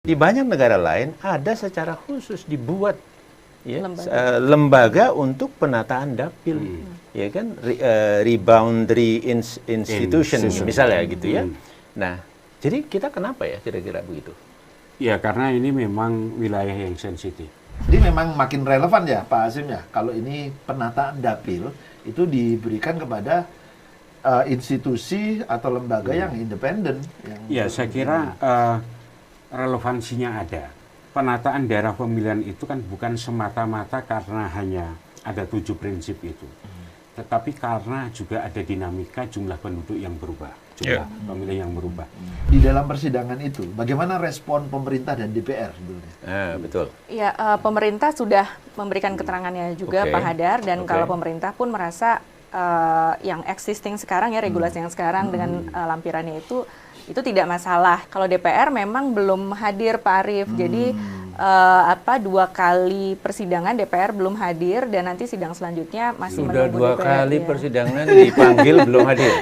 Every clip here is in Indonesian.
Di banyak negara lain ada secara khusus dibuat ya, lembaga untuk penataan dapil, ya kan, reboundary institution misalnya gitu ya. Nah, jadi kita kenapa ya kira-kira begitu? Ya karena ini memang wilayah yang sensitif. Jadi memang makin relevan ya Pak Azim ya, kalau ini penataan dapil itu diberikan kepada institusi atau lembaga yang independen. Ya saya kira relevansinya ada. Penataan daerah pemilihan itu kan bukan semata-mata karena hanya ada 7 prinsip itu. Tetapi karena juga ada dinamika jumlah penduduk yang berubah, jumlah pemilih yang berubah. Di dalam persidangan itu, bagaimana respon pemerintah dan DPR? Betul. Ya, pemerintah sudah memberikan keterangannya juga Pak Hadar, dan kalau pemerintah pun merasa yang existing sekarang ya, regulasi yang sekarang dengan lampirannya itu tidak masalah. Kalau DPR memang belum hadir Pak Arief, jadi 2 kali persidangan DPR belum hadir, dan nanti sidang selanjutnya masih menunggu DPR. Sudah 2 kali ya. persidangan dipanggil belum hadir.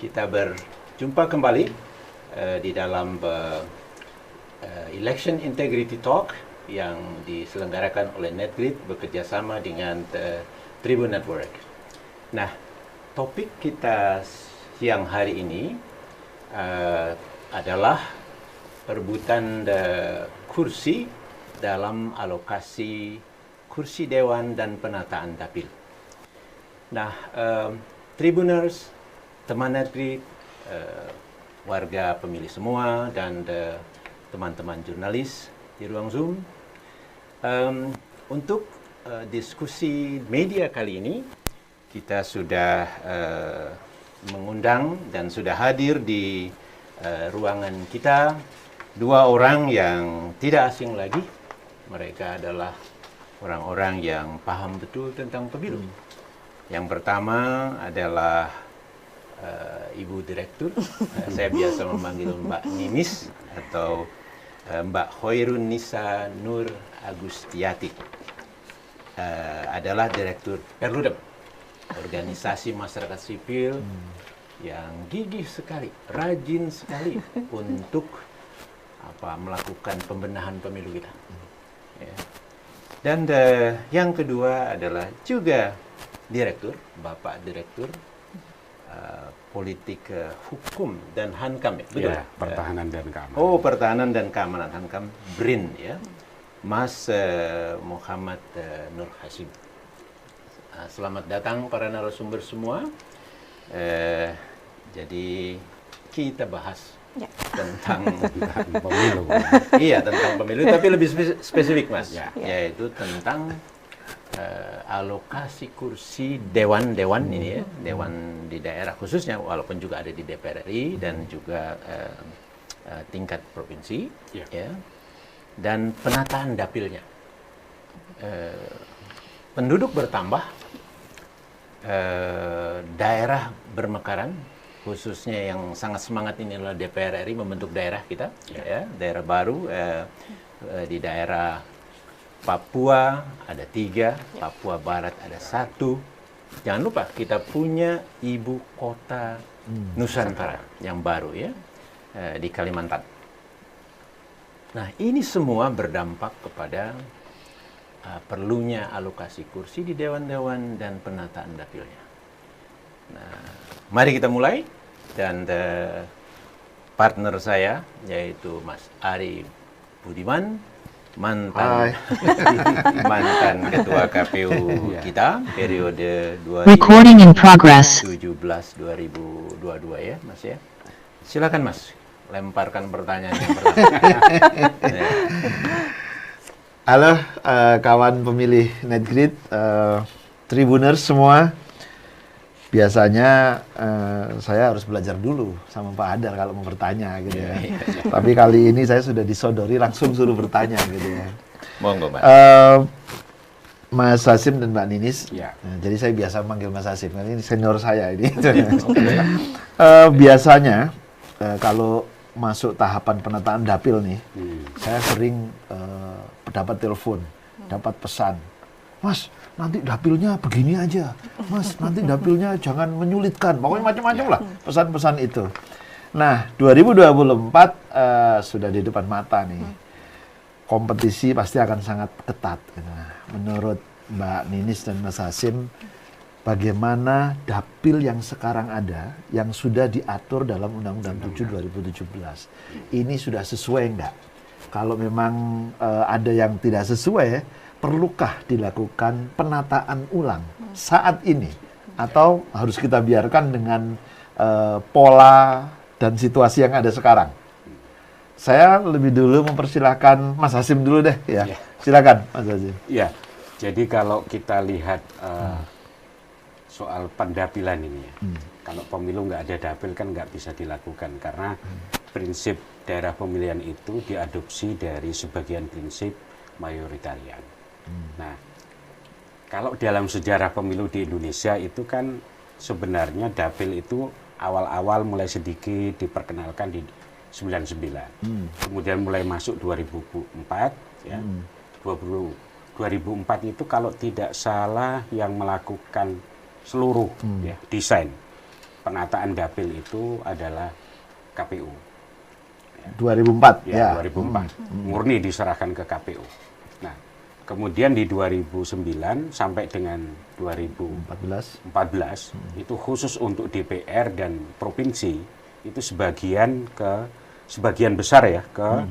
Kita berjumpa kembali di dalam Election Integrity Talk yang diselenggarakan oleh NetGrid bekerjasama dengan Tribun Network. Nah, topik kita siang hari ini adalah perebutan kursi dalam alokasi kursi dewan dan penataan dapil. Nah, Tribuners, teman NetGrid, warga pemilih semua, dan teman-teman jurnalis di ruang Zoom. Untuk diskusi media kali ini, kita sudah mengundang dan sudah hadir di ruangan kita 2 orang yang tidak asing lagi. Mereka adalah orang-orang yang paham betul tentang pemilu. Yang pertama adalah Ibu Direktur, saya biasa memanggil Mbak Ninis atau Mbak Hoirun Nisa Nur Agustiati, adalah Direktur Perludem, organisasi masyarakat sipil yang gigih sekali, rajin sekali untuk melakukan pembenahan pemilu kita. Ya. Dan yang kedua adalah juga Direktur, Bapak Direktur Politik Hukum dan Hankam, ya? Betul? Ya, Pertahanan dan Keamanan. Oh, Pertahanan dan Keamanan, Hankam, BRIN, ya, Mas Muhammad Nur Hasim. Selamat datang para narasumber semua. Jadi kita bahas tentang pemilu. Iya, tentang pemilu, tapi lebih spesifik, Mas, yaitu tentang alokasi kursi dewan-dewan ini ya, dewan di daerah khususnya, walaupun juga ada di DPR RI dan juga tingkat provinsi, ya, dan penataan dapilnya. Penduduk bertambah, daerah bermekaran, khususnya yang sangat semangat ini adalah DPR RI membentuk daerah kita, ya, daerah baru di daerah Papua ada 3, Papua Barat ada 1. Jangan lupa kita punya ibu kota Nusantara yang baru ya, di Kalimantan. Nah, ini semua berdampak kepada perlunya alokasi kursi di dewan-dewan dan penataan dapilnya. Nah, mari kita mulai, dan partner saya yaitu Mas Ari Budiman, mantan ketua KPU kita periode 2017-2022 ya, Mas ya. Silakan Mas, lemparkan pertanyaan yang pertama. Halo kawan pemilih NetGrid, Tribuners semua. Biasanya saya harus belajar dulu sama Pak Hadar kalau mau bertanya gitu ya. Tapi kali ini saya sudah disodori langsung suruh bertanya gitu ya. Monggo, Mas. Mas Hasim dan Mbak Ninis, Ya. jadi saya biasa manggil Mas Hasim, karena ini senior saya ini. Biasanya kalau masuk tahapan penataan dapil nih, saya sering dapat telepon, dapat pesan, Mas, nanti dapilnya begini aja, Mas, nanti dapilnya jangan menyulitkan, pokoknya macam-macam lah pesan-pesan itu. Nah, 2024 sudah di depan mata nih. Kompetisi pasti akan sangat ketat. Nah, menurut Mbak Ninis dan Mas Hasim, bagaimana dapil yang sekarang ada, yang sudah diatur dalam Undang-Undang 7 2017, ini sudah sesuai enggak? Kalau memang ada yang tidak sesuai, perlukah dilakukan penataan ulang saat ini? Atau harus kita biarkan dengan pola dan situasi yang ada sekarang? Saya lebih dulu mempersilahkan Mas Hasim dulu deh, ya. Silakan, Mas Hasim. Ya, jadi kalau kita lihat soal pendapilan ini ya, kalau pemilu nggak ada dapil kan nggak bisa dilakukan karena prinsip daerah pemilihan itu diadopsi dari sebagian prinsip mayoritarian. Nah, kalau dalam sejarah pemilu di Indonesia itu kan sebenarnya dapil itu awal-awal mulai sedikit diperkenalkan di 99. Kemudian mulai masuk 2004 ya. 2004 itu kalau tidak salah yang melakukan seluruh ya, desain penataan dapil itu adalah KPU. 2004 Ya, 2004. Murni diserahkan ke KPU. Nah, kemudian di 2009 sampai dengan 2014 itu khusus untuk DPR dan provinsi itu sebagian besar ya ke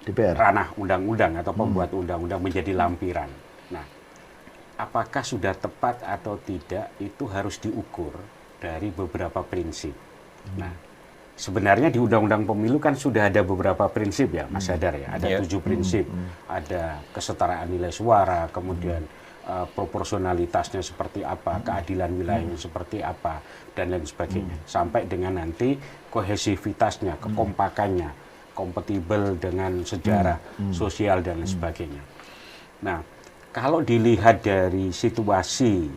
DPR. ranah undang-undang atau pembuat undang-undang menjadi lampiran. Nah, apakah sudah tepat atau tidak itu harus diukur dari beberapa prinsip. Nah, sebenarnya di Undang-Undang Pemilu kan sudah ada beberapa prinsip ya, Mas Hadar ya. Ada 7 prinsip, ada kesetaraan nilai suara, kemudian proporsionalitasnya seperti apa, keadilan wilayahnya seperti apa, dan lain sebagainya. Sampai dengan nanti kohesivitasnya, kekompakannya, kompatibel dengan sejarah sosial dan lain sebagainya. Nah, kalau dilihat dari situasi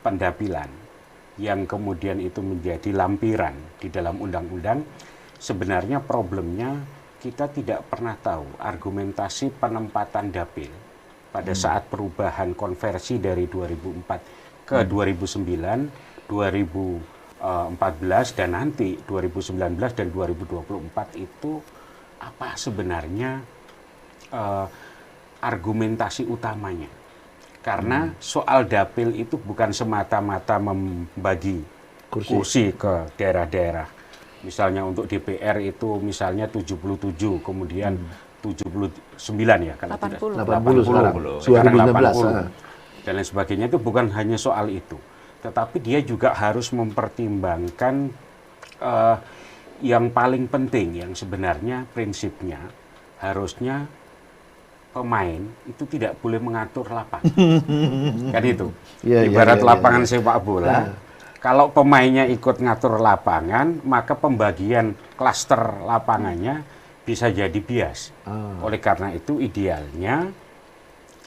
pendapilan yang kemudian itu menjadi lampiran di dalam undang-undang, sebenarnya problemnya kita tidak pernah tahu argumentasi penempatan dapil pada saat perubahan konversi dari 2004 ke 2009, 2014 dan nanti 2019 dan 2024 itu apa sebenarnya argumentasi utamanya. Karena soal dapil itu bukan semata-mata membagi kursi ke daerah-daerah. Misalnya untuk DPR itu misalnya 77, kemudian 79 ya. Kalau 80 sekarang. sekarang 2016. Dan lain sebagainya itu bukan hanya soal itu. Tetapi dia juga harus mempertimbangkan yang paling penting, yang sebenarnya prinsipnya harusnya pemain itu tidak boleh mengatur lapangan. Kan itu. Ibarat lapangan sepak bola. Kalau pemainnya ikut ngatur lapangan, maka pembagian klaster lapangannya bisa jadi bias. Oleh karena itu idealnya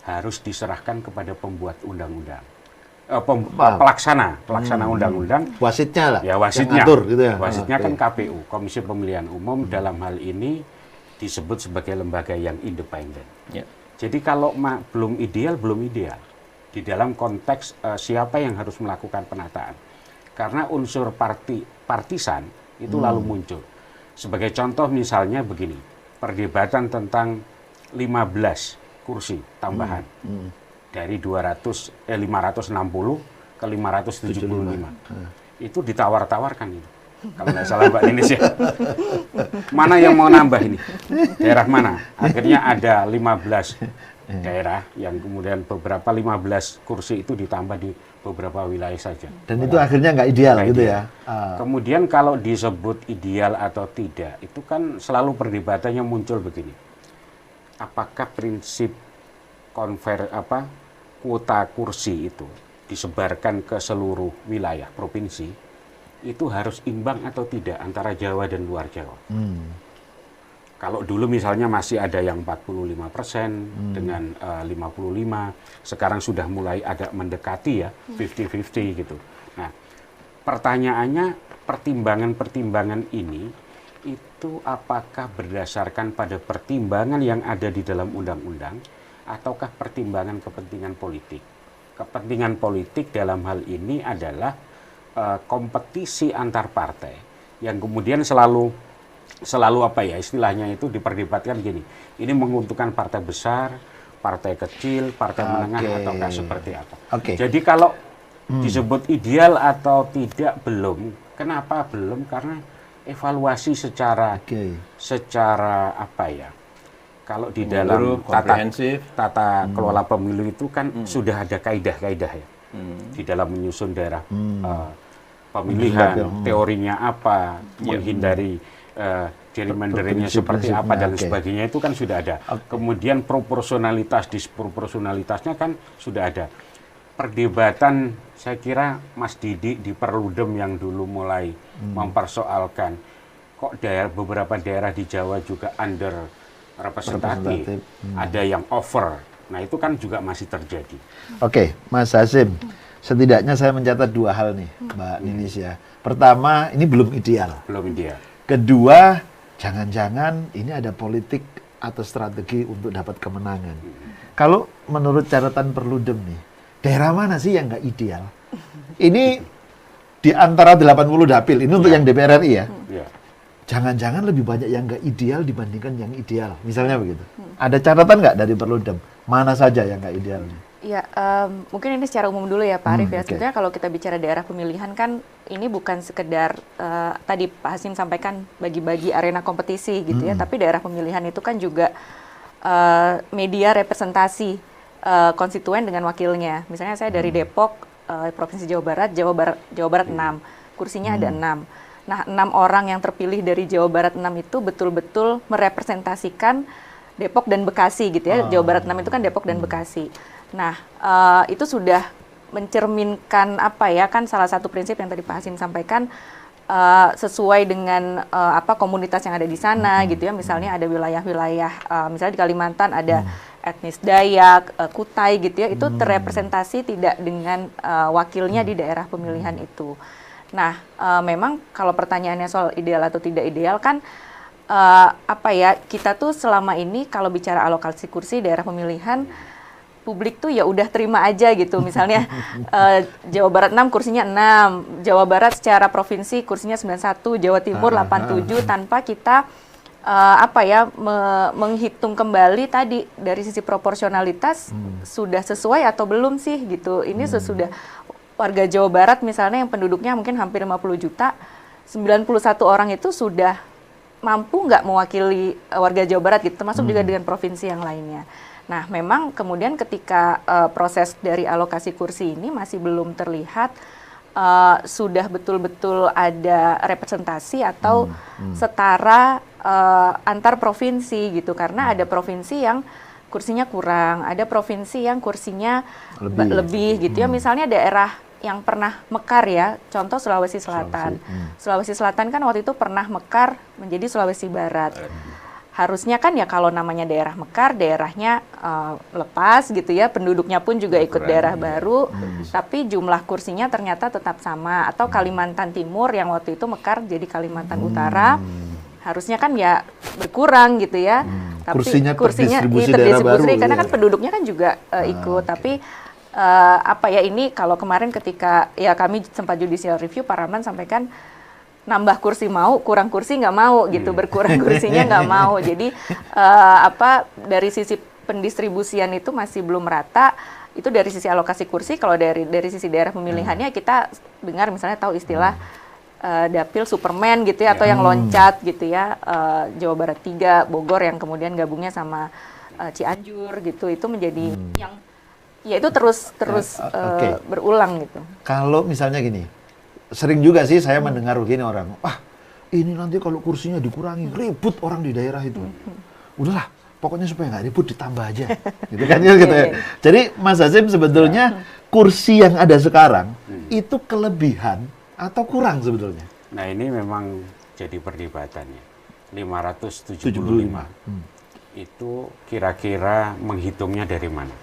harus diserahkan kepada pembuat undang-undang. Pelaksana undang-undang. Wasitnya lah. Ya, wasitnya. Yang ngatur, gitu ya. Wasitnya kan KPU, Komisi Pemilihan Umum, dalam hal ini disebut sebagai lembaga yang independen. Ya. Jadi kalau belum ideal di dalam konteks siapa yang harus melakukan penataan. Karena unsur partisan itu lalu muncul. Sebagai contoh misalnya begini, perdebatan tentang 15 kursi tambahan dari 560 ke 575. Itu ditawar-tawarkan ini. Kalau nggak salah Mbak Ninis ya. Mana yang mau nambah ini? Daerah mana? Akhirnya ada 15 daerah yang kemudian beberapa 15 kursi itu ditambah di beberapa wilayah saja. Dan itu akhirnya nggak ideal gitu ya. Kemudian kalau disebut ideal atau tidak, itu kan selalu perdebatannya muncul begini. Apakah prinsip kuota kursi itu disebarkan ke seluruh wilayah provinsi itu harus imbang atau tidak antara Jawa dan luar Jawa. Kalau dulu misalnya masih ada yang 45% dengan 55, sekarang sudah mulai agak mendekati ya 50-50 gitu. Nah, pertanyaannya pertimbangan-pertimbangan ini itu apakah berdasarkan pada pertimbangan yang ada di dalam undang-undang ataukah pertimbangan kepentingan politik? Kepentingan politik dalam hal ini adalah kompetisi antar partai yang kemudian selalu apa ya istilahnya itu diperdebatkan gini. Ini menguntungkan partai besar, partai kecil, partai menengah ataukah seperti apa? Jadi kalau disebut ideal atau tidak belum. Kenapa belum? Karena evaluasi secara apa ya? Kalau di dalam tata kelola pemilu itu kan sudah ada kaidah-kaidah ya. Di dalam menyusun daerah pemilihan, teorinya apa, menghindari gerrymanderingnya seperti apa dan sebagainya itu kan sudah ada. Kemudian disproporsionalitasnya kan sudah ada. Perdebatan saya kira Mas Didi di Perludem yang dulu mulai mempersoalkan kok beberapa daerah di Jawa juga under representatif, ada yang over. Nah itu kan juga masih terjadi. Oke, Mas Hasyim, setidaknya saya mencatat dua hal nih, Mbak Ninis ya. Pertama, ini belum ideal. Belum ideal. Kedua, jangan-jangan ini ada politik atau strategi untuk dapat kemenangan. Kalau menurut catatan Perludem nih, daerah mana sih yang nggak ideal? Ini di antara 80 dapil, ini untuk yang DPR RI ya. Jangan-jangan lebih banyak yang nggak ideal dibandingkan yang ideal. Misalnya begitu. Ada catatan nggak dari Perludem? Mana saja yang nggak ideal? Ya, mungkin ini secara umum dulu ya Pak Arief ya. Sebenarnya kalau kita bicara daerah pemilihan kan ini bukan sekedar tadi Pak Hasyim sampaikan bagi-bagi arena kompetisi gitu ya. Tapi daerah pemilihan itu kan juga media representasi konstituen dengan wakilnya. Misalnya saya dari Depok, Provinsi Jawa Barat 6, kursinya ada 6. Nah, 6 orang yang terpilih dari Jawa Barat 6 itu betul-betul merepresentasikan Depok dan Bekasi gitu ya. Jawa Barat 6 itu kan Depok dan Bekasi. Nah, itu sudah mencerminkan apa ya, kan salah satu prinsip yang tadi Pak Hasyim sampaikan sesuai dengan komunitas yang ada di sana gitu ya. Misalnya ada wilayah-wilayah, misalnya di Kalimantan ada etnis Dayak, Kutai gitu ya, itu terrepresentasi tidak dengan wakilnya di daerah pemilihan itu. Nah, memang kalau pertanyaannya soal ideal atau tidak ideal kan kita tuh selama ini kalau bicara alokasi kursi daerah pemilihan publik tuh ya udah terima aja gitu. Misalnya Jawa Barat 6 kursinya 6, Jawa Barat secara provinsi kursinya 91, Jawa Timur 87 tanpa kita menghitung kembali tadi dari sisi proporsionalitas sudah sesuai atau belum sih gitu. Ini sesudah warga Jawa Barat misalnya yang penduduknya mungkin hampir 50 juta, 91 orang itu sudah mampu nggak mewakili warga Jawa Barat gitu, termasuk juga dengan provinsi yang lainnya. Nah, memang kemudian ketika proses dari alokasi kursi ini masih belum terlihat sudah betul-betul ada representasi atau setara antar provinsi gitu, karena ada provinsi yang kursinya kurang, ada provinsi yang kursinya lebih gitu ya. Misalnya daerah yang pernah mekar ya, contoh Sulawesi Selatan. Sulawesi Selatan kan waktu itu pernah mekar menjadi Sulawesi Barat. Harusnya kan ya kalau namanya daerah mekar, daerahnya lepas gitu ya, penduduknya pun juga ikut daerah baru, tapi jumlah kursinya ternyata tetap sama. Atau Kalimantan Timur yang waktu itu mekar jadi Kalimantan Utara, harusnya kan ya berkurang gitu ya. Tapi kursinya terdistribusi karena kan penduduknya kan juga ikut. Tapi ini kalau kemarin ketika ya kami sempat judicial review, Pak Rahman sampaikan nambah kursi mau, kurang kursi nggak mau gitu, berkurang kursinya nggak mau. Jadi dari sisi pendistribusian itu masih belum rata. Itu dari sisi alokasi kursi. Kalau dari sisi daerah pemilihannya kita dengar misalnya tahu istilah dapil Superman gitu ya, atau yang loncat gitu ya, Jawa Barat 3, Bogor yang kemudian gabungnya sama Cianjur gitu, itu menjadi yang ya itu terus berulang gitu. Kalau misalnya gini, sering juga sih saya mendengar begini orang, ini nanti kalau kursinya dikurangi ribut orang di daerah itu. Udahlah, pokoknya supaya nggak ribut ditambah aja, gitu kan ya gitu ya. Jadi Mas Hasyim sebetulnya kursi yang ada sekarang itu kelebihan atau kurang sebetulnya? Nah ini memang jadi perdebatannya. 575. Itu kira-kira menghitungnya dari mana?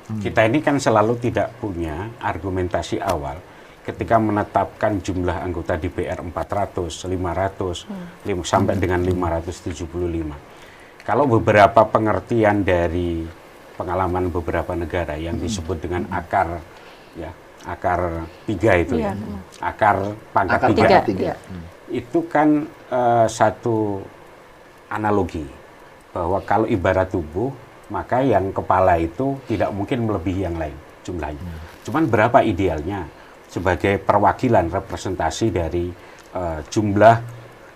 Kita ini kan selalu tidak punya argumentasi awal ketika menetapkan jumlah anggota DPR 400, 500, sampai dengan 575. Kalau beberapa pengertian dari pengalaman beberapa negara yang disebut dengan akar, ya, akar 3 itu ya, akar pangkat 3. Itu kan satu analogi bahwa kalau ibarat tubuh, maka yang kepala itu tidak mungkin melebihi yang lain jumlahnya. Cuman berapa idealnya sebagai perwakilan representasi dari jumlah,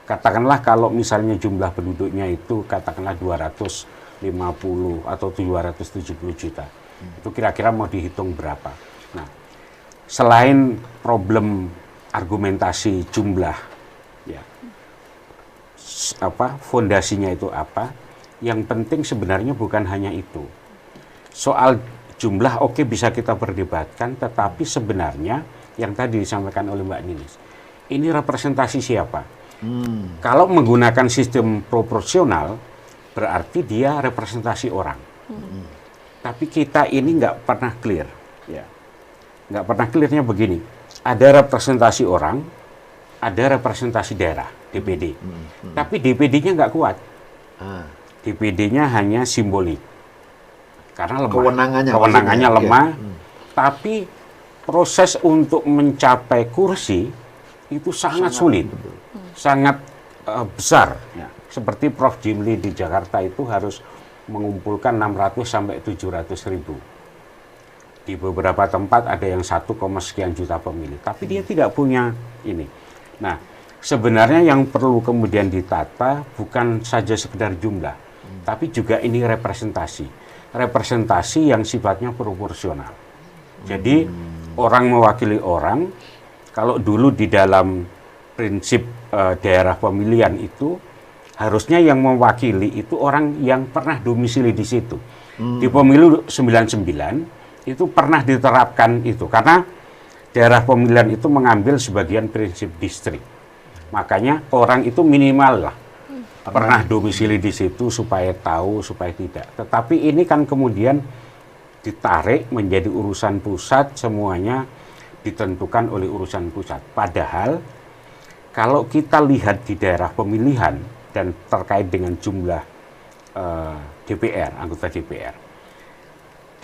katakanlah kalau misalnya jumlah penduduknya itu katakanlah 250 atau 270 juta. Itu kira-kira mau dihitung berapa. Nah, selain problem argumentasi jumlah, ya, fondasinya itu apa? Yang penting sebenarnya bukan hanya itu. Soal jumlah oke, bisa kita perdebatkan, tetapi sebenarnya yang tadi disampaikan oleh Mbak Ninis, ini representasi siapa? Kalau menggunakan sistem proporsional, berarti dia representasi orang. Tapi kita ini nggak pernah clear. Ya. Nggak pernah clearnya begini. Ada representasi orang, ada representasi daerah, DPD. Tapi DPD-nya nggak kuat. DPD-nya hanya simbolik. Karena lemah. Kewenangannya lemah. Tapi proses untuk mencapai kursi itu sangat sulit. Sangat besar. Ya. Seperti Prof. Jimli di Jakarta itu harus mengumpulkan 600 sampai 700 ribu. Di beberapa tempat ada yang 1, sekian juta pemilih. Tapi dia tidak punya ini. Nah, sebenarnya yang perlu kemudian ditata bukan saja sekedar jumlah, tapi juga ini representasi. Representasi yang sifatnya proporsional. Jadi orang mewakili orang. Kalau dulu di dalam prinsip daerah pemilihan itu harusnya yang mewakili itu orang yang pernah domisili di situ. Di pemilu 99 itu pernah diterapkan itu karena daerah pemilihan itu mengambil sebagian prinsip distrik. Makanya orang itu minimal lah pernah domisili di situ supaya tahu, supaya tidak. Tetapi ini kan kemudian ditarik menjadi urusan pusat, semuanya ditentukan oleh urusan pusat. Padahal kalau kita lihat di daerah pemilihan dan terkait dengan jumlah DPR, anggota DPR,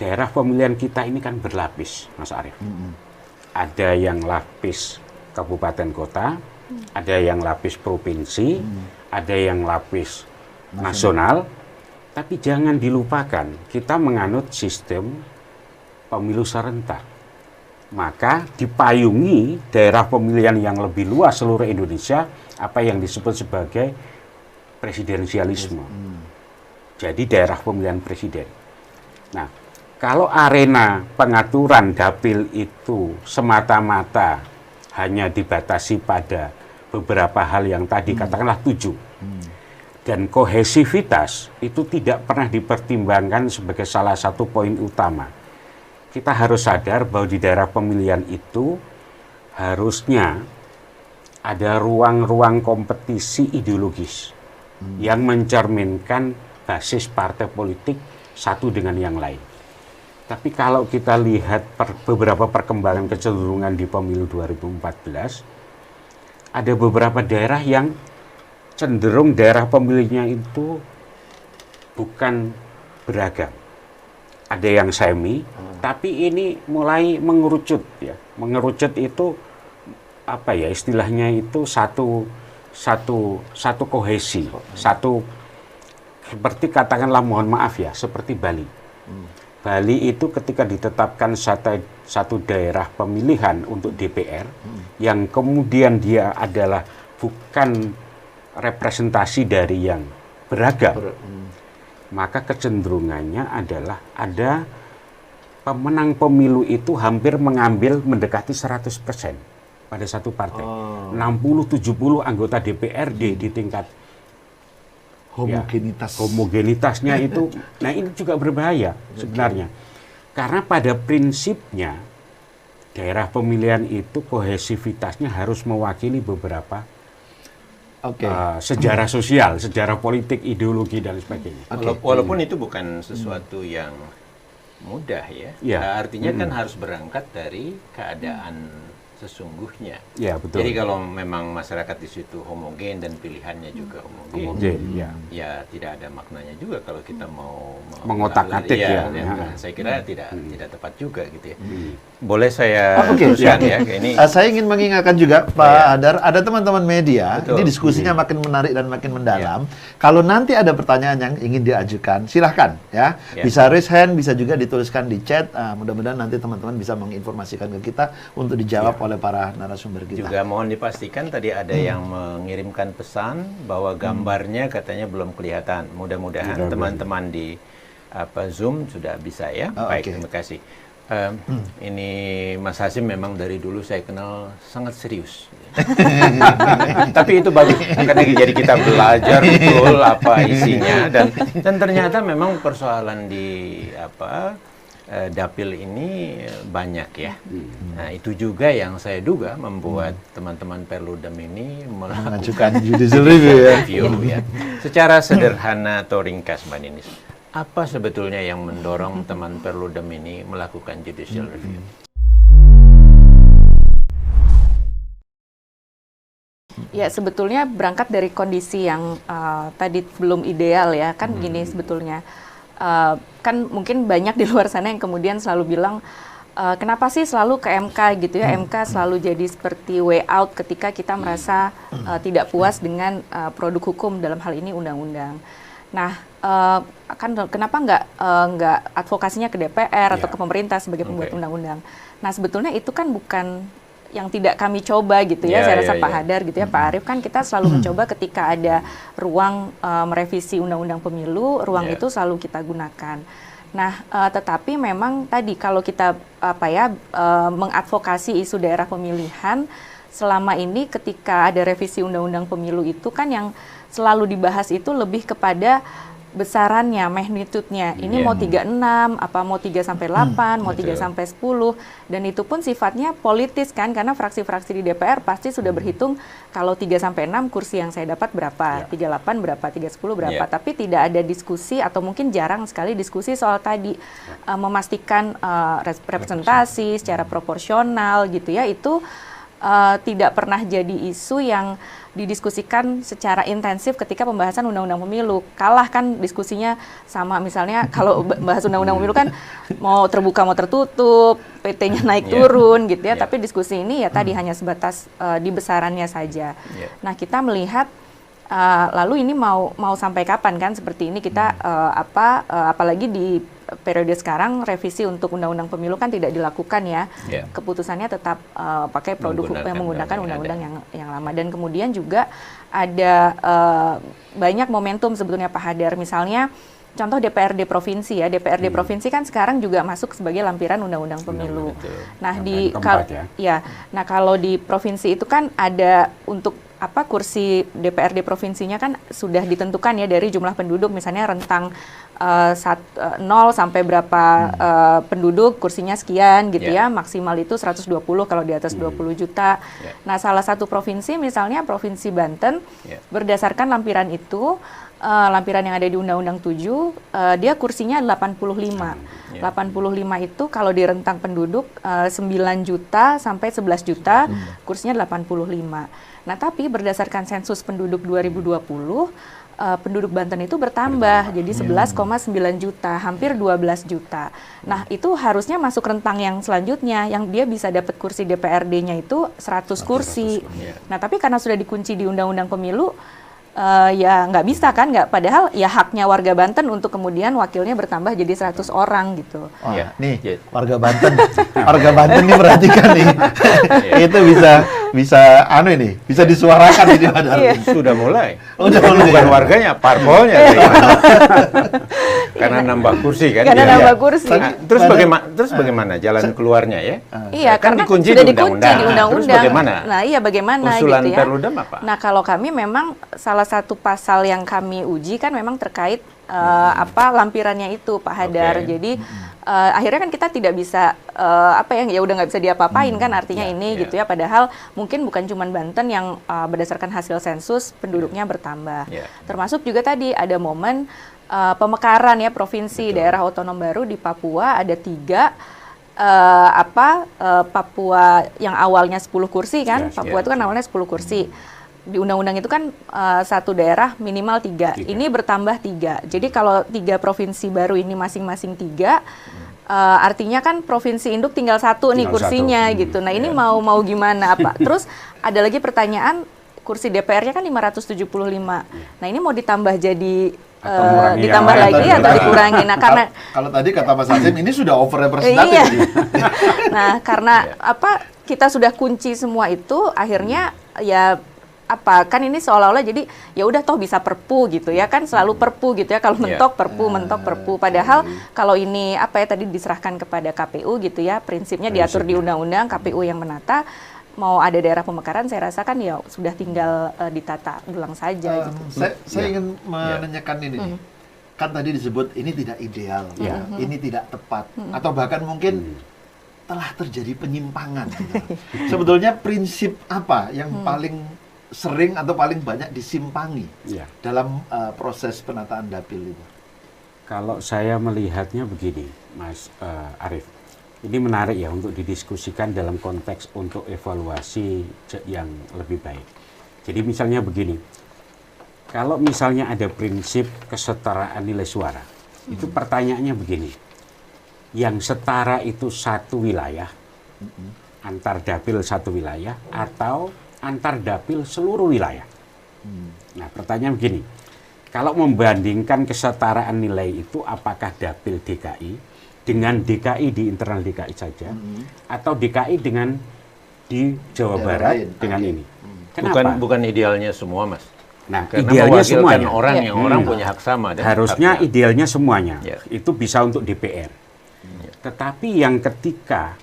daerah pemilihan kita ini kan berlapis, Mas Arief. Ada yang lapis kabupaten kota, ada yang lapis provinsi, ada yang lapis nasional, tapi jangan dilupakan kita menganut sistem pemilu serentak. Maka dipayungi daerah pemilihan yang lebih luas seluruh Indonesia apa yang disebut sebagai presidensialisme. Jadi daerah pemilihan presiden. Nah, kalau arena pengaturan dapil itu semata-mata hanya dibatasi pada beberapa hal yang tadi katakanlah 7. Dan kohesivitas itu tidak pernah dipertimbangkan sebagai salah satu poin utama. Kita harus sadar bahwa di daerah pemilihan itu harusnya ada ruang-ruang kompetisi ideologis yang mencerminkan basis partai politik satu dengan yang lain. Tapi kalau kita lihat beberapa perkembangan kecenderungan di pemilu 2014, ada beberapa daerah yang cenderung daerah pemilihnya itu bukan beragam. Ada yang semi, tapi ini mulai mengerucut ya. Mengerucut itu apa ya istilahnya itu satu kohesi, satu seperti katakanlah mohon maaf ya, seperti Bali. Bali itu ketika ditetapkan satu daerah pemilihan untuk DPR, yang kemudian dia adalah bukan representasi dari yang beragam, maka kecenderungannya adalah ada pemenang pemilu itu hampir mendekati 100% pada satu partai. 60-70 anggota DPRD di tingkat homogenitasnya itu. Nah, ini juga berbahaya sebenarnya. Karena pada prinsipnya daerah pemilihan itu kohesivitasnya harus mewakili beberapa sejarah sosial, sejarah politik, ideologi dan sebagainya. Walaupun itu bukan sesuatu yang mudah ya. Artinya kan harus berangkat dari keadaan sesungguhnya. Ya, betul. Jadi kalau memang masyarakat di situ homogen dan pilihannya juga homogen, ya tidak ada maknanya juga kalau kita mau mengotak-atik ya. Saya kira tidak tepat juga gitu ya. Boleh saya teruskan ya? Ini saya ingin mengingatkan juga Pak Hadar, ada teman-teman media, ini diskusinya makin menarik dan makin mendalam. Kalau nanti ada pertanyaan yang ingin diajukan, silahkan ya. Bisa raise hand, bisa juga dituliskan di chat. Mudah-mudahan nanti teman-teman bisa menginformasikan ke kita untuk dijawab oleh para narasumber kita. Juga mohon dipastikan tadi ada yang mengirimkan pesan bahwa gambarnya katanya belum kelihatan. Mudah-mudahan teman-teman di Zoom sudah bisa ya. Baik, terima kasih. Ini Mas Hasyim memang dari dulu saya kenal sangat serius. Tapi itu bagus karena jadi kita belajar betul apa isinya dan ternyata memang persoalan di dapil ini banyak ya. Nah, itu juga yang saya duga membuat teman-teman Perludem ini melakukan judicial review ya. Secara sederhana atau ringkas Mbak Ninis, apa sebetulnya yang mendorong teman Perludem ini melakukan judicial review? Ya, sebetulnya berangkat dari kondisi yang tadi belum ideal ya. Kan gini sebetulnya. Kan mungkin banyak di luar sana yang kemudian selalu bilang kenapa sih selalu ke MK gitu ya, MK selalu jadi seperti way out ketika kita merasa tidak puas dengan produk hukum, dalam hal ini undang-undang. Nah, kan kenapa nggak advokasinya ke DPR atau ke pemerintah sebagai pembuat undang-undang. Nah, sebetulnya itu kan bukan yang tidak kami coba gitu ya, saya rasa Pak Hadar gitu ya, Pak Arief, kan kita selalu mencoba ketika ada ruang merevisi undang-undang pemilu, ruang itu selalu kita gunakan. Nah, tetapi memang tadi kalau kita mengadvokasi isu daerah pemilihan, selama ini ketika ada revisi undang-undang pemilu itu kan yang selalu dibahas itu lebih kepada besarannya, magnitude-nya. Ini mau 36, apa mau 3-8, mau 3-10, dan itu pun sifatnya politis kan, karena fraksi-fraksi di DPR pasti sudah berhitung kalau 3-6 kursi yang saya dapat berapa, 38 berapa, 3-10 berapa, tapi tidak ada diskusi atau mungkin jarang sekali diskusi soal tadi memastikan representasi secara proporsional gitu ya, itu tidak pernah jadi isu yang didiskusikan secara intensif ketika pembahasan undang-undang pemilu. Kalah kan diskusinya sama misalnya kalau bahas undang-undang pemilu kan mau terbuka mau tertutup, PT-nya naik turun gitu ya, tapi diskusi ini ya tadi hanya sebatas di besarannya saja. Nah, kita melihat lalu ini mau sampai kapan kan seperti ini kita apalagi di periode sekarang revisi untuk undang-undang pemilu kan tidak dilakukan ya. Keputusannya tetap pakai produk yang menggunakan undang-undang yang lama, dan kemudian juga ada banyak momentum sebetulnya Pak Hadar, misalnya contoh DPRD provinsi ya, DPRD provinsi kan sekarang juga masuk sebagai lampiran undang-undang pemilu. Nah, nah kalau di provinsi itu kan ada untuk kursi DPRD provinsinya kan sudah ditentukan ya dari jumlah penduduk, misalnya rentang 0 sampai berapa penduduk kursinya sekian gitu ya, maksimal itu 120 kalau di atas 20 juta. Nah, salah satu provinsi misalnya Provinsi Banten berdasarkan lampiran itu, lampiran yang ada di Undang-Undang 7, dia kursinya 85. 85 itu kalau di rentang penduduk 9 juta sampai 11 juta, kursinya 85. Nah, tapi berdasarkan sensus penduduk 2020, penduduk Banten itu bertambah jadi 11,9 juta, hampir 12 juta. Nah, itu harusnya masuk rentang yang selanjutnya, yang dia bisa dapat kursi DPRD-nya itu 100 kursi. Nah, tapi karena sudah dikunci di Undang-Undang Pemilu, ya nggak bisa kan, padahal ya haknya warga Banten untuk kemudian wakilnya bertambah jadi 100 orang gitu. Nih warga Banten, warga Banten nih perhatikan nih, itu bisa disuarakan ini padahal. Sudah mulai. Bukan warganya, parpolnya. Karena nambah kursi kan. Karena nambah kursi. Terus bagaimana jalan keluarnya ya? Iya, kan karena dikunci sudah di dikunci undang-undang. di undang-undang. Terus bagaimana? Nah, iya bagaimana usulan gitu ya. Perludem apa? Nah, kalau kami memang salah satu pasal yang kami uji kan memang terkait lampirannya itu, Pak Hadar. Jadi akhirnya kan kita tidak bisa ya udah nggak bisa diapa-apain kan artinya ini gitu ya. Padahal mungkin bukan cuma Banten yang berdasarkan hasil sensus penduduknya bertambah. Termasuk juga tadi ada momen pemekaran ya provinsi daerah otonom baru di Papua ada 3. Papua yang awalnya 10 kursi kan, Papua itu kan awalnya 10 kursi. Di undang-undang itu kan satu daerah minimal 3. Ini bertambah 3. Jadi kalau 3 provinsi baru ini masing-masing 3, artinya kan provinsi induk tinggal 1 nih kursinya gitu. Nah ini mau gimana apa? Terus ada lagi pertanyaan, kursi DPR-nya kan 575. Nah ini mau ditambah jadi ditambah lagi atau dikurangi. Nah karena kalau tadi kata Mas Hasim ini sudah over representatif. Nah karena kita sudah kunci semua itu, akhirnya ya kan ini seolah-olah jadi ya udah toh bisa perpu gitu ya kan, selalu perpu gitu ya, kalau mentok perpu. Padahal kalau ini tadi diserahkan kepada KPU gitu ya, prinsipnya diatur di undang-undang, KPU yang menata. Mau ada daerah pemekaran, saya rasa kan ya sudah tinggal ditata ulang saja. Gitu. Saya ingin menanyakan ini nih. Kan tadi disebut ini tidak ideal, ini tidak tepat, atau bahkan mungkin telah terjadi penyimpangan. Gitu. Sebetulnya prinsip apa yang paling sering atau paling banyak disimpangi dalam proses penataan dapil itu? Kalau saya melihatnya begini, Mas Arief. Ini menarik ya untuk didiskusikan dalam konteks untuk evaluasi yang lebih baik. Jadi misalnya begini, kalau misalnya ada prinsip kesetaraan nilai suara, itu pertanyaannya begini, yang setara itu satu wilayah, antar dapil satu wilayah, atau antar dapil seluruh wilayah? Nah pertanyaan begini, kalau membandingkan kesetaraan nilai itu apakah dapil DKI, dengan DKI di internal DKI saja, atau DKI dengan di Jawa Barat dengan ini. Kenapa? Bukan idealnya semua, Mas. Nah, karena idealnya semuanya. Orang yang orang punya hak sama. Dan harusnya idealnya semuanya. Itu bisa untuk DPR. Tetapi yang ketika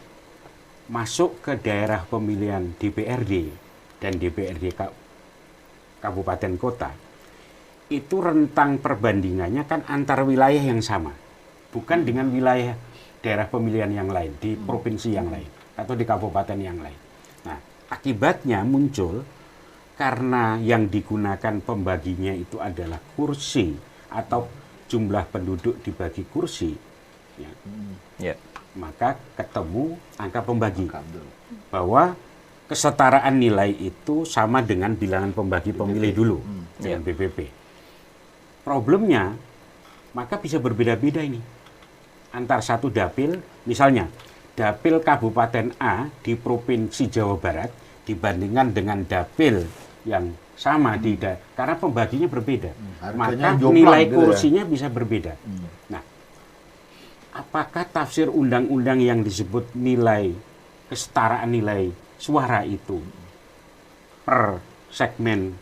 masuk ke daerah pemilihan DPRD dan DPRD kabupaten kota, itu rentang perbandingannya kan antar wilayah yang sama. Bukan dengan wilayah daerah pemilihan yang lain, di provinsi yang lain, atau di kabupaten yang lain. Nah, akibatnya muncul karena yang digunakan pembaginya itu adalah kursi atau jumlah penduduk dibagi kursi, maka ketemu angka pembagi. Bahwa kesetaraan nilai itu sama dengan bilangan pembagi pemilih dulu, dengan BPP. Problemnya, maka bisa berbeda-beda ini. Antar satu dapil, misalnya dapil Kabupaten A di Provinsi Jawa Barat dibandingkan dengan dapil yang sama karena pembaginya berbeda, maka nilai kursinya bisa berbeda. Nah, apakah tafsir undang-undang yang disebut nilai kesetaraan nilai suara itu per segmen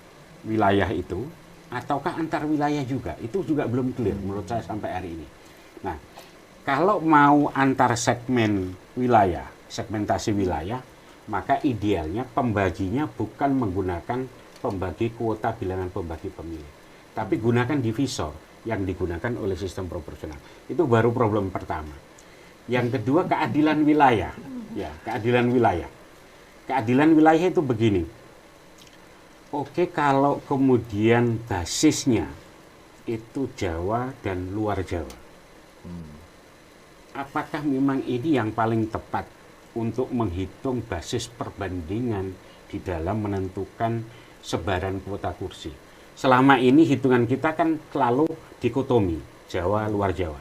wilayah itu, ataukah antar wilayah juga? Itu juga belum clear menurut saya sampai hari ini. Nah, kalau mau antar segmen wilayah, segmentasi wilayah, maka idealnya pembaginya bukan menggunakan pembagi kuota bilangan pembagi pemilih, tapi gunakan divisor yang digunakan oleh sistem proporsional. Itu baru problem pertama. Yang kedua, keadilan wilayah. Keadilan wilayah. Keadilan wilayah itu begini. Oke, kalau kemudian basisnya itu Jawa dan luar Jawa. Apakah memang ini yang paling tepat untuk menghitung basis perbandingan di dalam menentukan sebaran kuota kursi? Selama ini hitungan kita kan selalu dikotomi, Jawa, luar Jawa.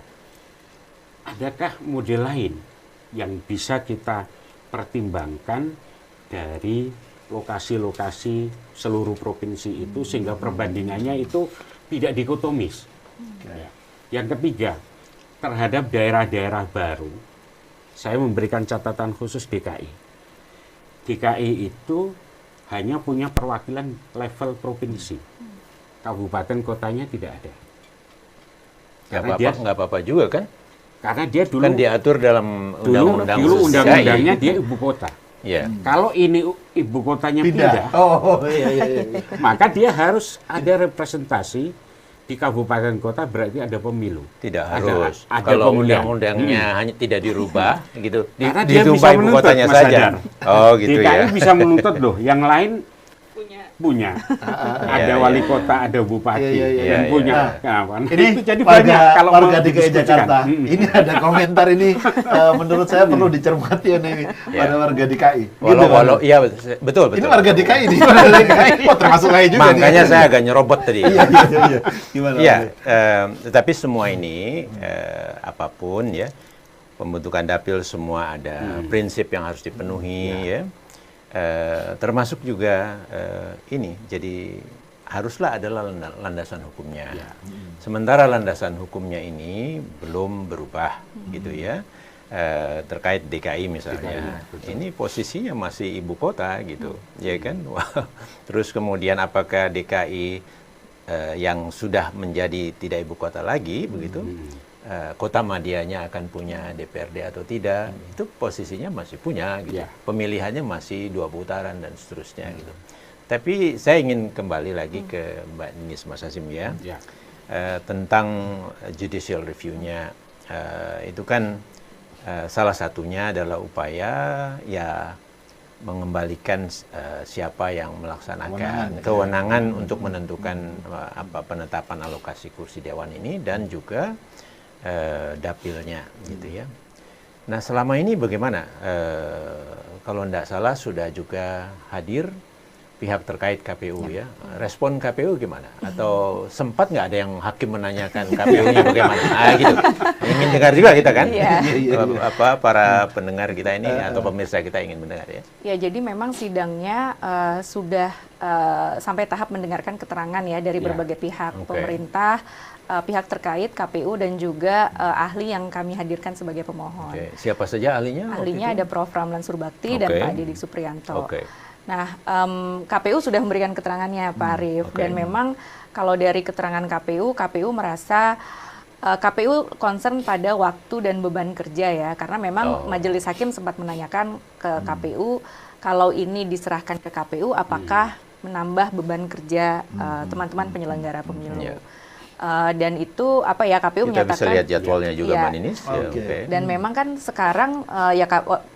Adakah model lain yang bisa kita pertimbangkan dari lokasi-lokasi seluruh provinsi itu sehingga perbandingannya itu tidak dikotomis? Yang ketiga, terhadap daerah-daerah baru, saya memberikan catatan khusus DKI. DKI itu hanya punya perwakilan level provinsi. Kabupaten kotanya tidak ada. Nggak apa-apa juga kan? Karena dia dulu kan diatur dalam undang-undang dulu undang-undangnya dia ibu kota. Kalau ini ibu kotanya pindah, iya. maka dia harus ada representasi di kabupaten kota berarti ada pemilu. Tidak harus. Ada Kalau pemilihan. undang-undangnya hanya tidak dirubah, gitu. Karena dia bisa Ditumpah ibu menuntut, kotanya Mas saja. Hadar. Oh, gitu DKI ya. bisa menuntut loh, yang lain punya. Iya, Ada wali kota, ada bupati, Iya, iya, yang iya. punya. Nah, Nah, Ini itu jadi warga, banyak kalau warga mau DKI didiskusikan. Jakarta. Ini ada komentar ini menurut saya perlu dicermati ini pada warga DKI. Gitu, Walau, iya betul. ini warga DKI nih, warga DKI. Oh, termasuk saya juga. Makanya nih. saya agak nyerobot tadi. Iya, iya, iya. Gimana? Iya, tetapi semua ini apapun ya, pembentukan dapil semua ada prinsip yang harus dipenuhi ya. Termasuk juga ini, jadi haruslah adalah landasan hukumnya. Sementara landasan hukumnya ini belum berubah, gitu ya. Terkait DKI misalnya, ini posisinya masih ibu kota gitu, ya kan? Wah, terus kemudian apakah DKI yang sudah menjadi tidak ibu kota lagi, begitu? Kota Madianya akan punya DPRD atau tidak, itu posisinya masih punya gitu. Pemilihannya masih 2 putaran dan seterusnya gitu. Tapi saya ingin kembali lagi ke Mbak Ninis Mas Hasim ya. Tentang judicial review-nya, itu kan salah satunya adalah upaya ya mengembalikan siapa yang melaksanakan kewenangan untuk menentukan penetapan alokasi kursi dewan ini dan juga dapilnya gitu ya. Nah selama ini bagaimana? Kalau tidak salah sudah juga hadir pihak terkait KPU ya. Respon KPU gimana? Atau sempat nggak ada yang hakim menanyakan KPU-nya bagaimana? Gitu. Ingin dengar juga kita kan? Para pendengar kita ini atau pemirsa kita ingin mendengar ya. Ya jadi memang sidangnya sudah sampai tahap mendengarkan keterangan ya dari berbagai pihak, pemerintah, pihak terkait, KPU dan juga ahli yang kami hadirkan sebagai pemohon. Siapa saja ahlinya? Ahlinya ada Prof. Ramlan Surbakti dan Pak Didik Supriyanto. Nah, KPU sudah memberikan keterangannya Pak Arief dan memang kalau dari keterangan KPU merasa KPU concern pada waktu dan beban kerja ya, karena memang Majelis Hakim sempat menanyakan ke KPU kalau ini diserahkan ke KPU apakah menambah beban kerja teman-teman penyelenggara pemilu. Dan itu KPU kita menyatakan bisa lihat jadwalnya juga Mbak Ninis. Dan memang kan sekarang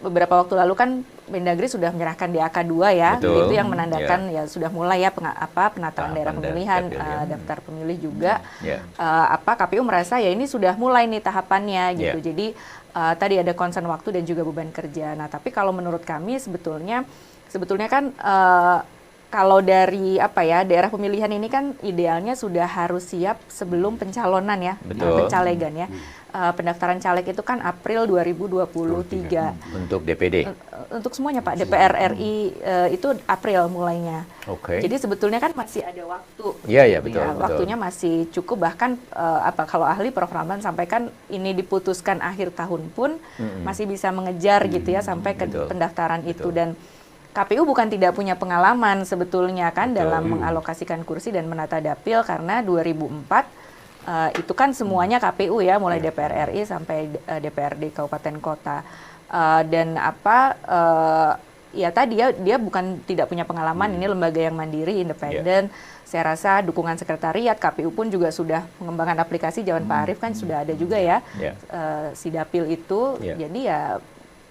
beberapa waktu lalu kan Mendagri sudah menyerahkan DAK 2 ya. Betul. Itu yang menandakan ya sudah mulai ya penataan daerah pemilihan, daftar pemilih juga. KPU merasa ya ini sudah mulai nih tahapannya gitu. Jadi tadi ada concern waktu dan juga beban kerja. Nah, tapi kalau menurut kami sebetulnya kan kalau dari daerah pemilihan ini kan idealnya sudah harus siap sebelum pencalonan ya, pencalegan ya. Pendaftaran caleg itu kan April 2023. Untuk DPD? Untuk semuanya Pak, DPR RI itu April mulainya. Jadi sebetulnya kan masih ada waktu. Iya, betul. Waktunya masih cukup, bahkan kalau ahli Prof. Ramlan sampaikan ini diputuskan akhir tahun pun masih bisa mengejar gitu ya sampai ke pendaftaran itu. Dan KPU bukan tidak punya pengalaman sebetulnya kan dalam mengalokasikan kursi dan menata dapil karena 2004 itu kan semuanya KPU ya, mulai DPR RI sampai DPRD kabupaten kota. Dan ya tadi dia bukan tidak punya pengalaman, ini lembaga yang mandiri, independen. Saya rasa dukungan sekretariat, KPU pun juga sudah mengembangkan aplikasi, zaman Pak Arief kan sudah ada juga ya si dapil itu. Jadi ya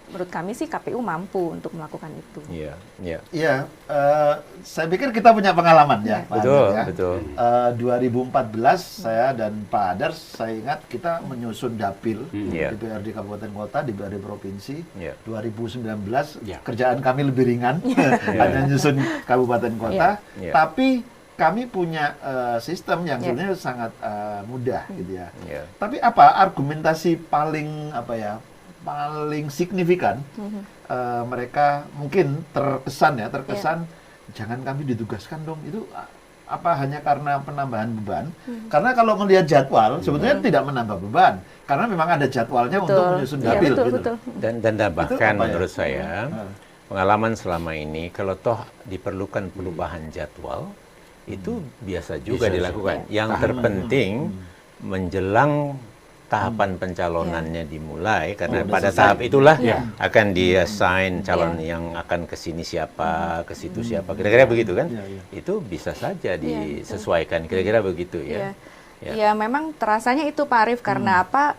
menurut kami sih KPU mampu untuk melakukan itu. Iya, saya pikir kita punya pengalaman ya, Pak Betul, Adar, ya. betul. 2014 saya dan Pak Adar, saya ingat kita menyusun dapil DPRD Kabupaten Kota, DPRD Provinsi. 2019 kerjaan kami lebih ringan, hanya menyusun Kabupaten Kota, tapi kami punya sistem yang sebenarnya sangat mudah gitu ya. Tapi apa argumentasi paling paling signifikan mereka mungkin terkesan jangan kami ditugaskan dong, itu apa hanya karena penambahan beban? Karena kalau melihat jadwal sebetulnya tidak menambah beban karena memang ada jadwalnya untuk menyusun dapil gitu. Dan bahkan menurut saya pengalaman selama ini kalau toh diperlukan perubahan jadwal itu biasa juga dilakukan. Yang terpenting menjelang tahapan pencalonannya dimulai, karena pada tahap itulah akan diassign calon yang akan ke sini siapa, ke situ siapa, kira-kira begitu kan? Itu bisa saja disesuaikan, kira-kira begitu ya. Ya memang terasanya itu Pak Arief, karena apa?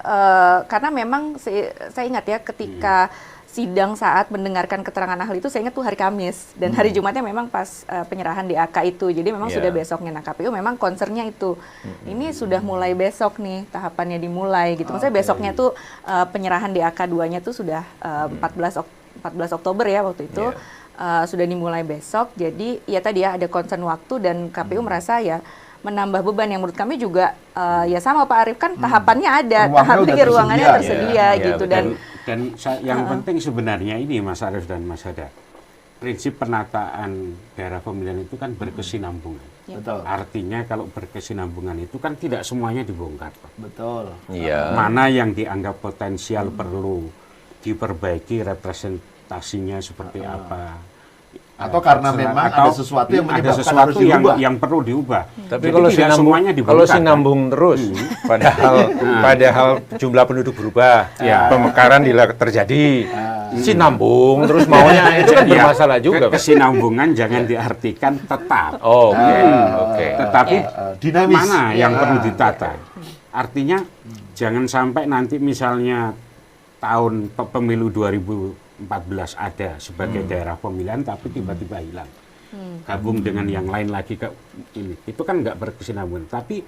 Karena memang saya ingat ya ketika sidang saat mendengarkan keterangan ahli itu, saya ingat tuh hari Kamis dan hari Jumatnya memang pas penyerahan DAK itu. Jadi memang sudah besoknya. Nah, KPU memang concernnya itu. Ini sudah mulai besok nih tahapannya dimulai gitu. Maksudnya besoknya tuh penyerahan DAK 2-nya tuh sudah 14 Oktober ya waktu itu. Sudah dimulai besok. Jadi ya tadi ya ada concern waktu dan KPU merasa ya menambah beban yang menurut kami juga ya sama Pak Arief, kan tahapannya ada, ruangannya tersedia gitu. Dan yang penting sebenarnya ini Mas Arief dan Mas Hada, prinsip penataan daerah pemilihan itu kan berkesinambungan. Betul. Artinya kalau berkesinambungan itu kan tidak semuanya dibongkar. Betul. Mana yang dianggap potensial perlu diperbaiki representasinya seperti apa. Atau karena memang ada sesuatu yang menyebabkan harus diubah. Yang perlu diubah. Tapi kalau sinambung terus, padahal jumlah penduduk berubah, pemekaran terjadi, sinambung terus maunya itu kan bermasalah juga. Kesinambungan jangan diartikan tetap. Oke. Tetapi dinamis. Mana yang perlu ditata? Artinya jangan sampai nanti misalnya tahun pemilu 2014 ada sebagai daerah pemilihan tapi tiba-tiba hilang, gabung dengan yang lain lagi ke ini, itu kan nggak berkesinambungan. Tapi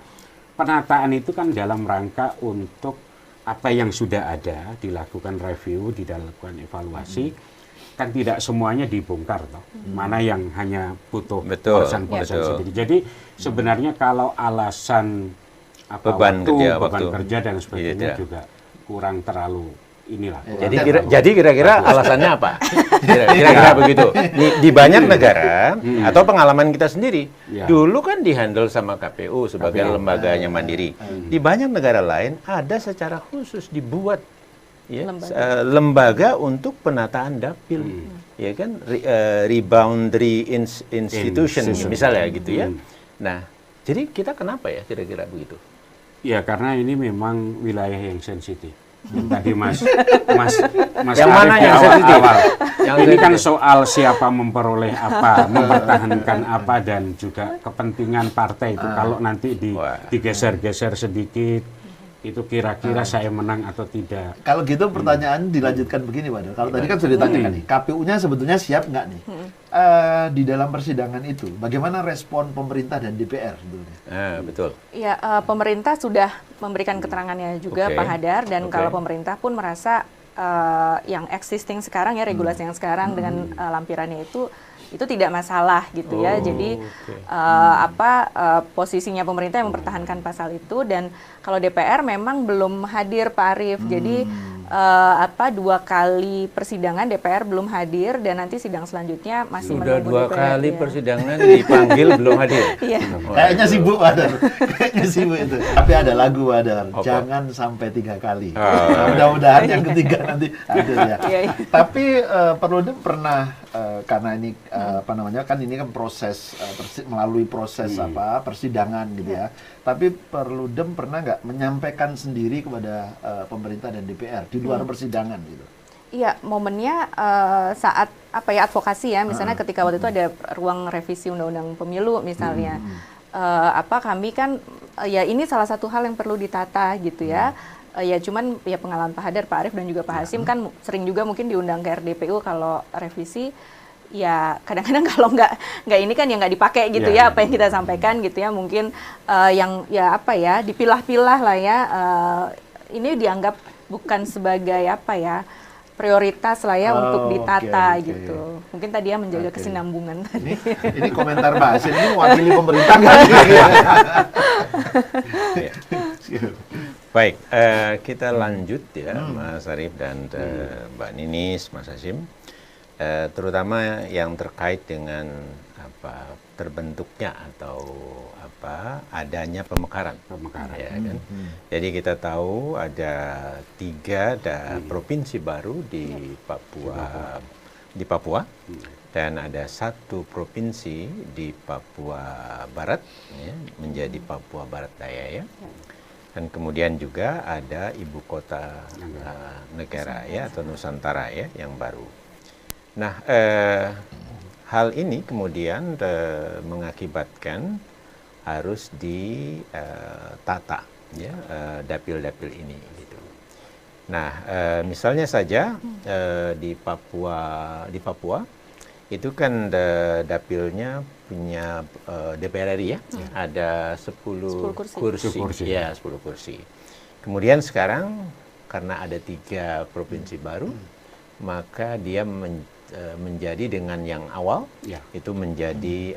penataan itu kan dalam rangka untuk apa yang sudah ada dilakukan review, dilakukan evaluasi, kan tidak semuanya dibongkar toh. Mana yang hanya butuh polesan-polesan sendiri. Jadi sebenarnya kalau alasan beban kerja dan sebagainya juga kurang terlalu inilah. Jadi kira-kira alasannya apa? Kira-kira begitu. Di banyak negara atau pengalaman kita sendiri, dulu kan dihandle sama KPU sebagai lembaganya mandiri. Di banyak negara lain ada secara khusus dibuat lembaga untuk penataan dapil, ya kan, reboundary institution misalnya gitu ya. Nah, jadi kita kenapa ya kira-kira begitu? Ya karena ini memang wilayah yang sensitif. Tadi Mas yang mana yang sensitif? Ini kan soal siapa memperoleh apa, mempertahankan apa, dan juga kepentingan partai itu. Kalau nanti digeser-geser sedikit, itu kira-kira saya menang atau tidak. Kalau gitu pertanyaan dilanjutkan begini, Pak. Kalau tadi kan sudah ditanyakan nih, KPU-nya sebetulnya siap nggak nih? Di dalam persidangan itu, bagaimana respon pemerintah dan DPR sebetulnya? Betul. Ya, pemerintah sudah memberikan keterangannya juga Pak Hadar, dan kalau pemerintah pun merasa yang existing sekarang ya, regulasi yang sekarang dengan lampirannya itu tidak masalah gitu ya. Jadi posisinya pemerintah yang mempertahankan pasal itu, dan kalau DPR memang belum hadir Pak Arief. Jadi 2 kali persidangan DPR belum hadir, dan nanti sidang selanjutnya masih menunggu DPR. Sudah 2 kali persidangan dipanggil belum hadir. Kayaknya sibuk Padar. Kayaknya sibuk itu. Tapi ada lagu Padar, jangan sampai 3 kali. Mudah-mudahan yang ketiga nanti ada ya. Tapi Perludem pernah karena ini kan ini kan proses melalui proses persidangan gitu ya. Tapi Perludem pernah nggak menyampaikan sendiri kepada pemerintah dan DPR di luar persidangan gitu? Iya, momennya saat advokasi ya, misalnya ketika waktu itu ada ruang revisi undang-undang pemilu misalnya, kami kan ya ini salah satu hal yang perlu ditata gitu ya. Ya cuman ya pengalaman Pak Hadar, Pak Arief dan juga Pak Hasim kan sering juga mungkin diundang ke RDPU kalau revisi. Ya kadang-kadang kalau nggak ini kan ya nggak dipakai gitu ya apa yang kita sampaikan gitu ya, mungkin yang dipilah-pilah lah ya, ini dianggap bukan sebagai prioritas lah ya untuk ditata gitu. Mungkin tadi ya menjaga kesinambungan tadi. Ini komentar Pak Hasim ini mewakili pemerintah kan? Baik, kita lanjut ya Mas Arief dan Mbak Ninis, Mas Hasim. Terutama yang terkait dengan terbentuknya atau adanya pemekaran. Ya, kan? Jadi kita tahu ada 3 provinsi baru di Papua, dan ada 1 provinsi di Papua Barat ya, menjadi Papua Barat Daya ya. Dan kemudian juga ada ibu kota negara ya, atau Nusantara ya, yang baru. Nah, hal ini kemudian mengakibatkan harus ditata, ya, dapil-dapil ini. Gitu. Nah, misalnya saja di Papua itu kan dapilnya punya DPR RI ya, ada 10 kursi. Ya, 10 kursi. Kemudian sekarang karena ada 3 provinsi baru, maka dia menjadi dengan yang awal itu menjadi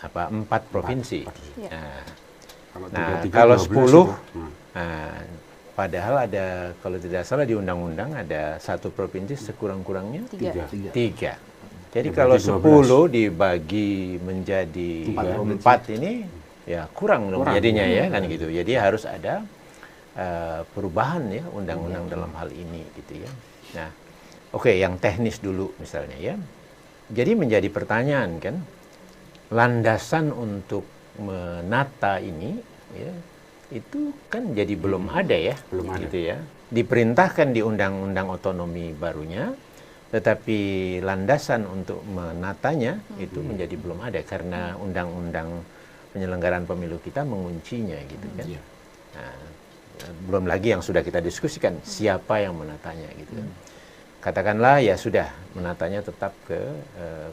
4 provinsi. Nah, kalau 10, padahal ada, kalau tidak salah di undang-undang ada 1 provinsi sekurang-kurangnya 3. Jadi kalau 10 dibagi menjadi 4 ini ya kurang dong jadinya ya kan gitu. Jadi harus ada perubahan ya undang-undang dalam hal ini gitu ya. Nah, oke, yang teknis dulu misalnya ya. Jadi menjadi pertanyaan kan, landasan untuk menata ini ya, itu kan jadi belum ada ya, gitu ya. Diperintahkan di undang-undang otonomi barunya, tetapi landasan untuk menatanya itu menjadi belum ada karena undang-undang penyelenggaraan pemilu kita menguncinya gitu kan. Nah, belum lagi yang sudah kita diskusikan siapa yang menatanya gitu kan. Katakanlah ya sudah menatanya tetap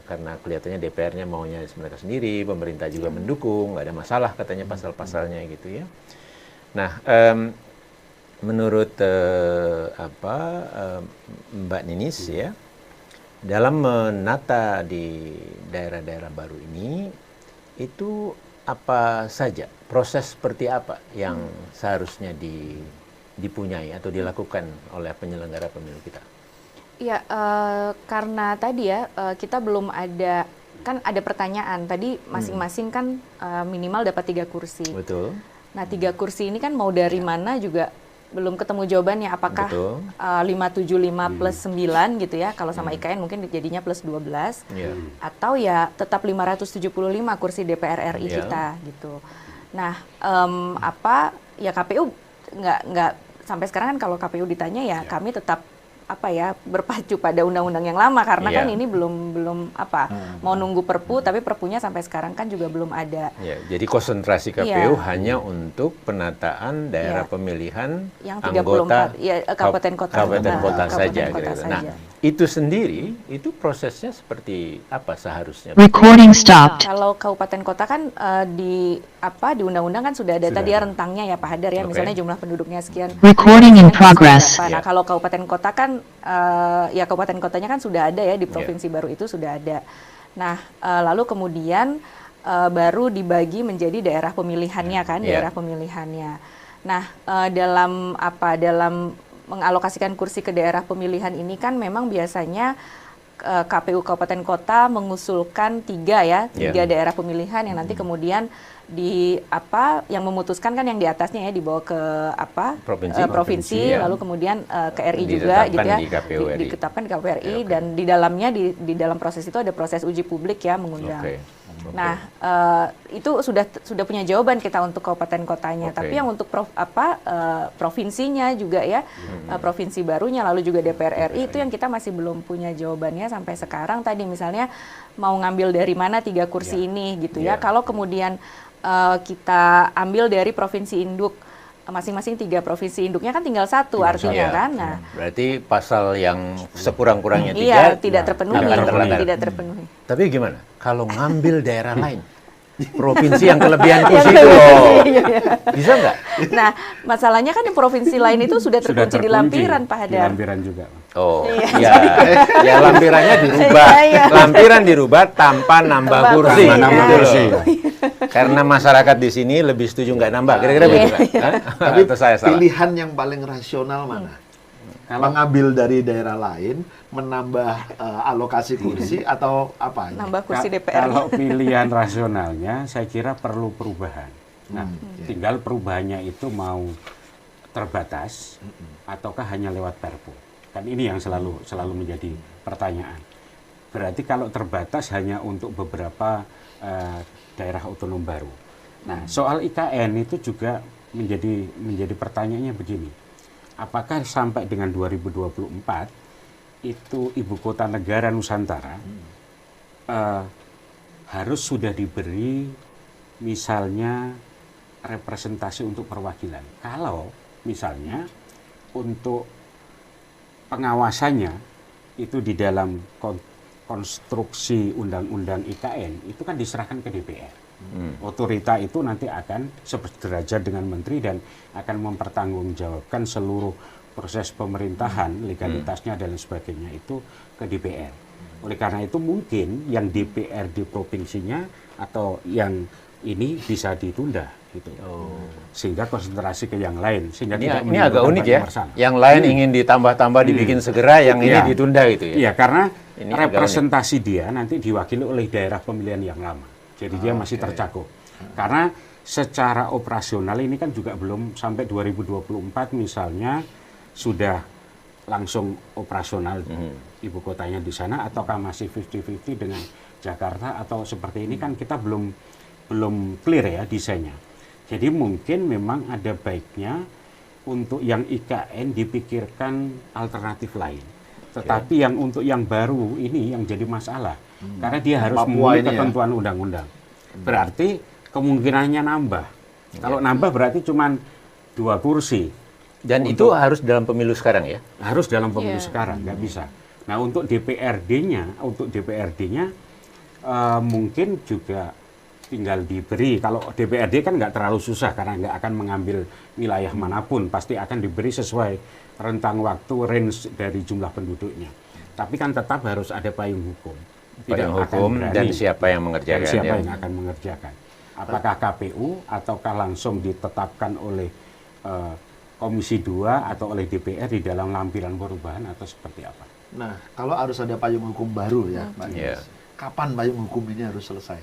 karena kelihatannya DPR-nya maunya mereka sendiri, pemerintah juga mendukung, nggak ada masalah katanya pasal-pasalnya gitu ya. Nah, menurut Mbak Ninis ya, dalam menata di daerah-daerah baru ini itu apa saja proses seperti apa yang seharusnya dipunyai atau dilakukan oleh penyelenggara pemilu kita? Ya, karena tadi ya kita belum ada, kan ada pertanyaan tadi masing-masing kan minimal dapat 3 kursi. Betul. Nah 3 kursi ini kan mau dari mana juga belum ketemu jawabannya, apakah 575 plus 9 gitu ya, kalau sama IKN mungkin jadinya plus 12, atau ya tetap 575 kursi DPR RI kita gitu. Nah ya KPU nggak sampai sekarang kan kalau KPU ditanya ya kami tetap berpacu pada undang-undang yang lama karena kan ini belum mau nunggu Perpu, tapi Perpunya sampai sekarang kan juga belum ada. Ya, jadi konsentrasi KPU hanya untuk penataan daerah pemilihan yang 34 anggota kabupaten kota saja. Nah, itu sendiri itu prosesnya seperti apa seharusnya? Recording stopped. Kalau kabupaten kota kan di undang-undang kan sudah ada tadi ya rentangnya ya Pak Hadar ya, misalnya jumlah penduduknya sekian. Recording in progress. Nah, kalau kabupaten kota kan ya kabupaten kotanya kan sudah ada ya di provinsi baru itu sudah ada. Nah, lalu kemudian baru dibagi menjadi daerah pemilihannya kan, daerah pemilihannya. Nah, dalam mengalokasikan kursi ke daerah pemilihan ini kan memang biasanya KPU kabupaten kota mengusulkan 3 daerah pemilihan yang nanti kemudian yang memutuskan kan yang di atasnya ya dibawa ke provinsi lalu kemudian ke RI juga gitu ya, ditetapkan di KPU RI dan di dalamnya di dalam proses itu ada proses uji publik ya mengundang. Nah, itu sudah punya jawaban kita untuk kabupaten kotanya, tapi yang untuk provinsinya juga ya, provinsi barunya lalu juga DPR RI itu yang kita masih belum punya jawabannya sampai sekarang. Tadi misalnya mau ngambil dari mana 3 kursi ini gitu ya. Kalau kemudian kita ambil dari provinsi induk masing-masing 3 provinsi induknya kan tinggal 1 artinya kan. Nah, berarti pasal yang sekurang-kurangnya 3 tidak terpenuhi. Tapi gimana kalau ngambil daerah lain? Provinsi yang kelebihan kursi itu loh. Bisa nggak? Nah, masalahnya kan di provinsi lain itu sudah terkunci di lampiran, Pak Hadar. Di lampiran juga. Oh, ya lampirannya dirubah. Lampiran dirubah tanpa nambah kursi. Karena masyarakat di sini lebih setuju nggak nambah, kira-kira begitu kan? Tapi pilihan yang paling rasional mana? Mengambil dari daerah lain, menambah alokasi kursi atau apa? Nambah kursi DPR. Kalau pilihan rasionalnya, saya kira perlu perubahan. Nah, tinggal perubahannya itu mau terbatas ataukah hanya lewat Perpu? Kan ini yang selalu menjadi pertanyaan. Berarti kalau terbatas hanya untuk beberapa daerah otonom baru. Nah, soal IKN itu juga menjadi pertanyaannya begini. Apakah sampai dengan 2024 itu ibu kota negara Nusantara harus sudah diberi misalnya representasi untuk perwakilan. Kalau misalnya untuk pengawasannya itu di dalam konstruksi undang-undang IKN itu kan diserahkan ke DPR. Otorita itu nanti akan sederajat dengan menteri dan akan mempertanggungjawabkan seluruh proses pemerintahan, legalitasnya dan sebagainya itu ke DPR. Oleh karena itu mungkin yang DPR di provinsinya atau yang ini bisa ditunda gitu. Sehingga konsentrasi ke yang lain sehingga Ini agak unik ya. Yang lain ingin ditambah-tambah dibikin segera, yang ini ditunda gitu ya. Iya, karena Ini representasi dia nanti diwakili oleh daerah pemilihan yang lama. Jadi dia masih tercakup. Karena secara operasional ini kan juga belum sampai 2024 misalnya sudah langsung operasional ibu kotanya di sana, ataukah masih 50-50 dengan Jakarta atau seperti ini kan kita belum clear ya desainnya. Jadi mungkin memang ada baiknya untuk yang IKN dipikirkan alternatif lain. Tetapi yang untuk yang baru ini yang jadi masalah. Karena dia harus memenuhi ketentuan undang-undang. Berarti kemungkinannya nambah. Kalau nambah berarti cuma 2 kursi. Dan itu harus dalam pemilu sekarang ya? Harus dalam pemilu sekarang, nggak bisa. Nah untuk DPRD-nya, mungkin juga tinggal diberi. Kalau DPRD kan nggak terlalu susah karena nggak akan mengambil wilayah manapun, pasti akan diberi sesuai rentang waktu range dari jumlah penduduknya. Tapi kan tetap harus ada payung hukum. Payung hukum dan siapa yang mengerjakan? Dan siapa yang akan mengerjakan? Apakah KPU ataukah langsung ditetapkan oleh Komisi 2 atau oleh DPR di dalam lampiran perubahan atau seperti apa? Nah, kalau harus ada payung hukum baru ya, Pak Yunus, kapan payung hukum ini harus selesai?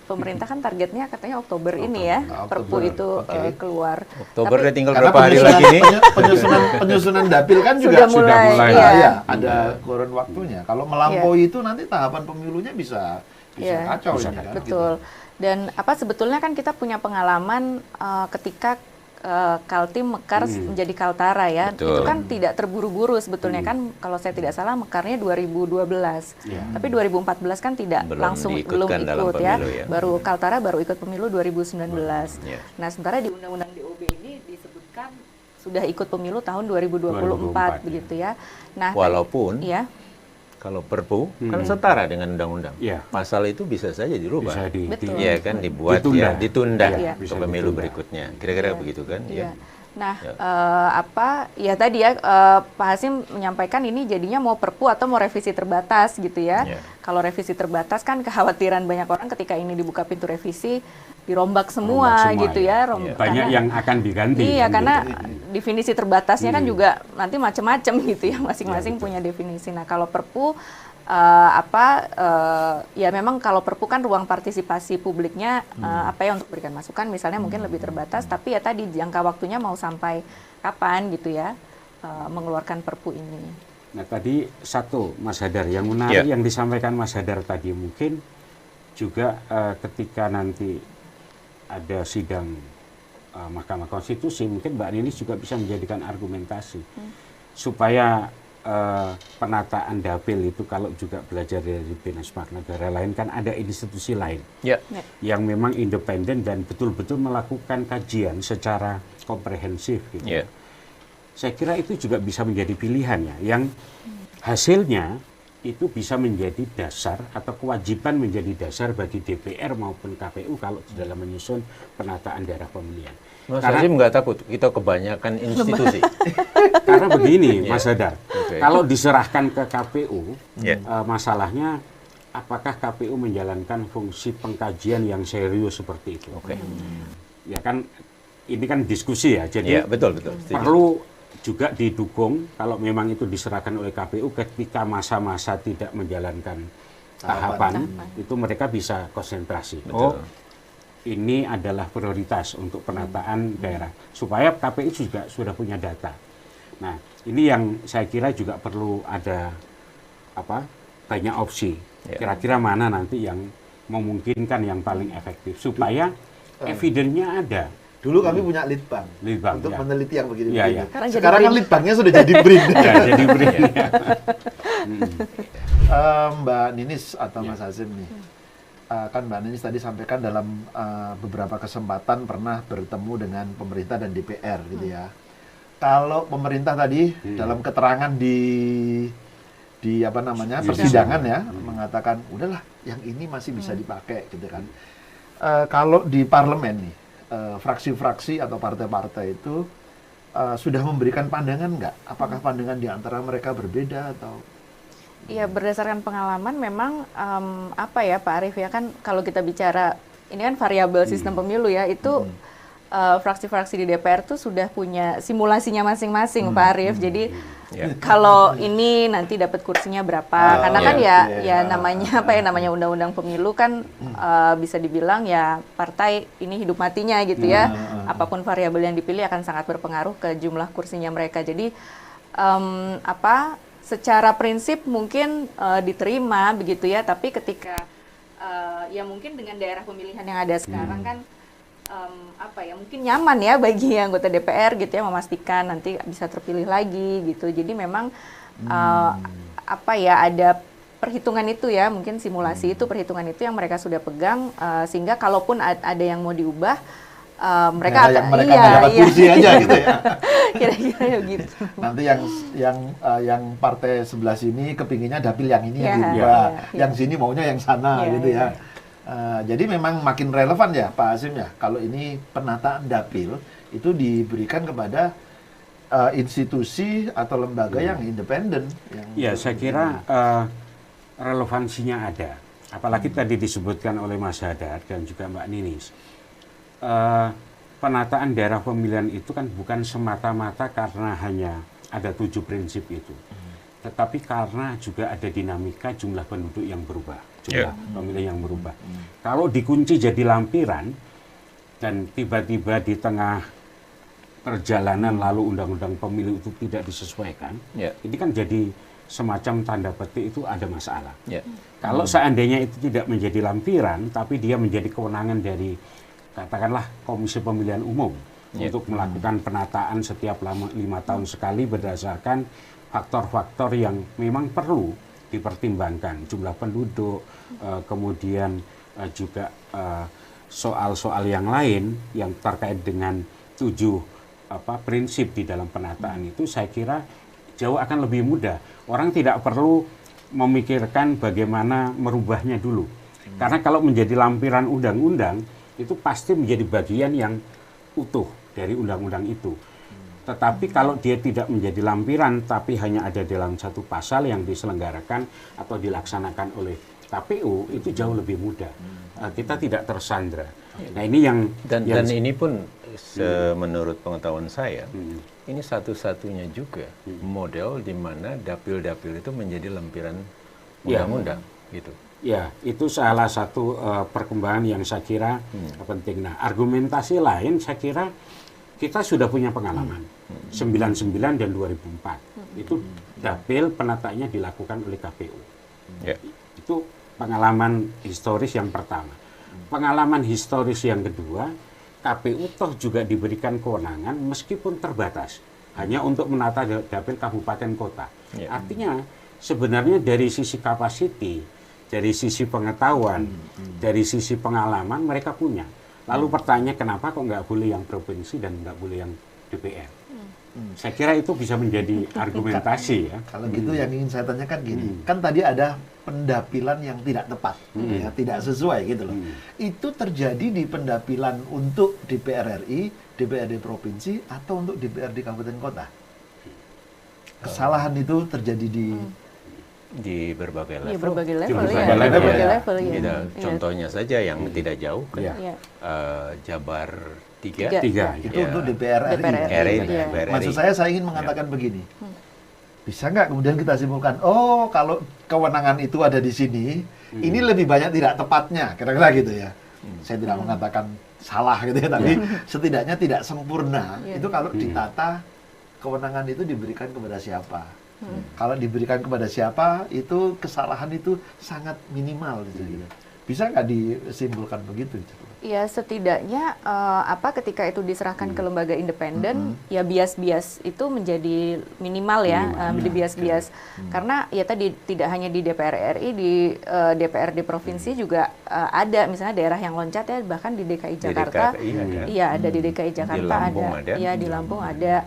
Pemerintah kan targetnya katanya Oktober ini ya, Perpu itu keluar. Oktober udah tinggal karena berapa hari lagi nih? Penyusunan dapil kan Sudah mulai. Ya, ada kurun waktunya. Kalau melampaui itu nanti tahapan pemilunya bisa kacau ini kan. Betul. Dan sebetulnya kan kita punya pengalaman ketika Kaltim mekar menjadi Kaltara ya. Betul. Itu kan tidak terburu-buru sebetulnya kan, kalau saya tidak salah mekarnya 2012. Tapi 2014 kan tidak belum ikut ya. Baru Kaltara baru ikut pemilu 2019. Nah, sementara di Undang-Undang DOB ini disebutkan sudah ikut pemilu tahun 2024 begitu ya. Nah, walaupun kalau Perpu kan setara dengan undang-undang. Pasal itu bisa saja dirubah. Iya kan, dibuat ditunda ke pemilu berikutnya. Kira-kira begitu kan? Iya. Nah, tadi ya Pak Hasim menyampaikan ini jadinya mau Perpu atau mau revisi terbatas gitu ya. Kalau revisi terbatas kan kekhawatiran banyak orang ketika ini dibuka pintu revisi dirombak semua gitu ya. Banyak yang akan diganti. Iya, karena definisi terbatasnya kan juga nanti macam-macam gitu ya, masing-masing punya definisi. Nah, kalau Perpu ya memang kalau Perpu kan ruang partisipasi publiknya untuk berikan masukan misalnya mungkin lebih terbatas, tapi ya tadi jangka waktunya mau sampai kapan gitu ya mengeluarkan Perpu ini. Nah, tadi satu Mas Hadar yang menarik yang disampaikan Mas Hadar tadi, mungkin juga ketika nanti ada sidang Mahkamah Konstitusi, mungkin Mbak Ninis juga bisa menjadikan argumentasi supaya penataan dapil itu kalau juga belajar dari benchmark negara lain kan ada institusi lain yang memang independen dan betul-betul melakukan kajian secara komprehensif gitu. Saya kira itu juga bisa menjadi pilihan ya, yang hasilnya itu bisa menjadi dasar atau kewajiban menjadi dasar bagi DPR maupun KPU kalau dalam menyusun penataan daerah pemilihan. Mas Hasim nggak takut kita kebanyakan institusi? Karena begini, Mas Hadar, kalau diserahkan ke KPU, masalahnya apakah KPU menjalankan fungsi pengkajian yang serius seperti itu? Ya kan, ini kan diskusi ya, jadi betul. Perlu juga didukung kalau memang itu diserahkan oleh KPU ketika masa-masa tidak menjalankan tahapan itu mereka bisa konsentrasi. Ini adalah prioritas untuk penataan daerah supaya KPU juga sudah punya data. Nah, ini yang saya kira juga perlu ada banyak opsi. Kira-kira mana nanti yang memungkinkan yang paling efektif supaya evidennya ada. Dulu kami punya litbang untuk meneliti yang begini-begini. Sekarang kan litbangnya sudah jadi BRIN. Jadi BRIN. Mbak Ninis atau Mas Hazim nih, kan Mbak Ninis tadi sampaikan dalam beberapa kesempatan pernah bertemu dengan pemerintah dan DPR gitu ya. Kalau pemerintah tadi dalam keterangan di apa namanya persidangan ya mengatakan udahlah yang ini masih bisa dipakai gitu kan. Kalau di parlemen nih fraksi-fraksi atau partai-partai itu sudah memberikan pandangan nggak? Apakah pandangan di antara mereka berbeda atau? Ya berdasarkan pengalaman memang apa ya Pak Arief ya kan kalau kita bicara ini kan variabel sistem pemilu ya itu fraksi-fraksi di DPR tuh sudah punya simulasinya masing-masing Pak Arief. Jadi kalau ini nanti dapat kursinya berapa? Karena kan ya namanya apa ya namanya undang-undang pemilu kan bisa dibilang ya partai ini hidup matinya gitu ya. Apapun variabel yang dipilih akan sangat berpengaruh ke jumlah kursinya mereka. Jadi secara prinsip mungkin diterima begitu ya. Tapi ketika ya mungkin dengan daerah pemilihan yang ada sekarang kan mungkin nyaman ya bagi anggota DPR gitu ya memastikan nanti bisa terpilih lagi gitu. Jadi memang ada perhitungan itu ya, mungkin simulasi itu perhitungan itu yang mereka sudah pegang sehingga kalaupun ada yang mau diubah mereka akan dapat kursi aja gitu ya. Kira-kira gitu. Nanti yang partai sebelah sini kepinginnya dapil yang ini yang diubah, yang sini maunya yang sana gitu ya. Jadi memang makin relevan ya Pak Hazim ya, kalau ini penataan dapil itu diberikan kepada institusi atau lembaga yang independen. Ya saya kira relevansinya ada, apalagi tadi disebutkan oleh Mas Hadar dan juga Mbak Ninis. Penataan daerah pemilihan itu kan bukan semata-mata karena hanya ada 7 prinsip itu, tetapi karena juga ada dinamika jumlah penduduk yang berubah, jumlah pemilih yang berubah. Kalau dikunci jadi lampiran dan tiba-tiba di tengah perjalanan lalu undang-undang pemilu itu tidak disesuaikan, ini kan jadi semacam tanda petik itu ada masalah. Kalau seandainya itu tidak menjadi lampiran, tapi dia menjadi kewenangan dari katakanlah Komisi Pemilihan Umum untuk melakukan penataan setiap 5 tahun sekali berdasarkan faktor-faktor yang memang perlu dipertimbangkan, jumlah penduduk, kemudian juga soal-soal yang lain yang terkait dengan 7 prinsip di dalam penataan itu, saya kira jauh akan lebih mudah. Orang tidak perlu memikirkan bagaimana merubahnya dulu, karena kalau menjadi lampiran undang-undang itu pasti menjadi bagian yang utuh dari undang-undang itu. Tetapi kalau dia tidak menjadi lampiran, tapi hanya ada dalam satu pasal yang diselenggarakan atau dilaksanakan oleh KPU, itu jauh lebih mudah. Kita tidak tersandra. Nah ini yang dan ini pun menurut pengetahuan saya, ini satu-satunya juga model di mana dapil-dapil itu menjadi lampiran undang-undang, gitu. Ya, itu salah satu perkembangan yang saya kira penting. Nah, argumentasi lain saya kira kita sudah punya pengalaman. 99 dan 2004. Itu dapil penataannya dilakukan oleh KPU. Itu pengalaman historis yang pertama. Pengalaman historis yang kedua, KPU toh juga diberikan kewenangan meskipun terbatas. Hanya untuk menata dapil kabupaten kota. Artinya sebenarnya dari sisi kapasiti, dari sisi pengetahuan, dari sisi pengalaman mereka punya. Lalu pertanyaannya kenapa kok nggak boleh yang provinsi dan nggak boleh yang DPR? Saya kira itu bisa menjadi argumentasi ya. Kalau gitu yang ingin saya tanyakan gini, kan tadi ada pendapilan yang tidak tepat, ya, tidak sesuai gitu loh. Itu terjadi di pendapilan untuk DPR RI, DPRD provinsi, atau untuk DPRD kabupaten kota? Kesalahan itu terjadi di berbagai level. Di berbagai level, Contohnya saja yang tidak jauh kan, Jabar 3. Itu untuk DPR RI. Maksud saya ingin mengatakan begini. Bisa nggak kemudian kita simpulkan, oh kalau kewenangan itu ada di sini, ini lebih banyak tidak tepatnya, kira-kira gitu ya. Saya tidak mengatakan salah gitu ya, tapi setidaknya tidak sempurna. Itu kalau ditata, kewenangan itu diberikan kepada siapa. Kalau diberikan kepada siapa, itu kesalahan itu sangat minimal gitu. Bisa nggak disimpulkan begitu? Ya setidaknya ketika itu diserahkan ke lembaga independen, ya bias-bias itu menjadi minimal ya, di bias-bias. Karena ya tadi tidak hanya di DPR RI, di DPRD provinsi juga ada, misalnya daerah yang loncat ya, bahkan di DKI Jakarta, iya ada di DKI Jakarta, ada, ya di Lampung ada.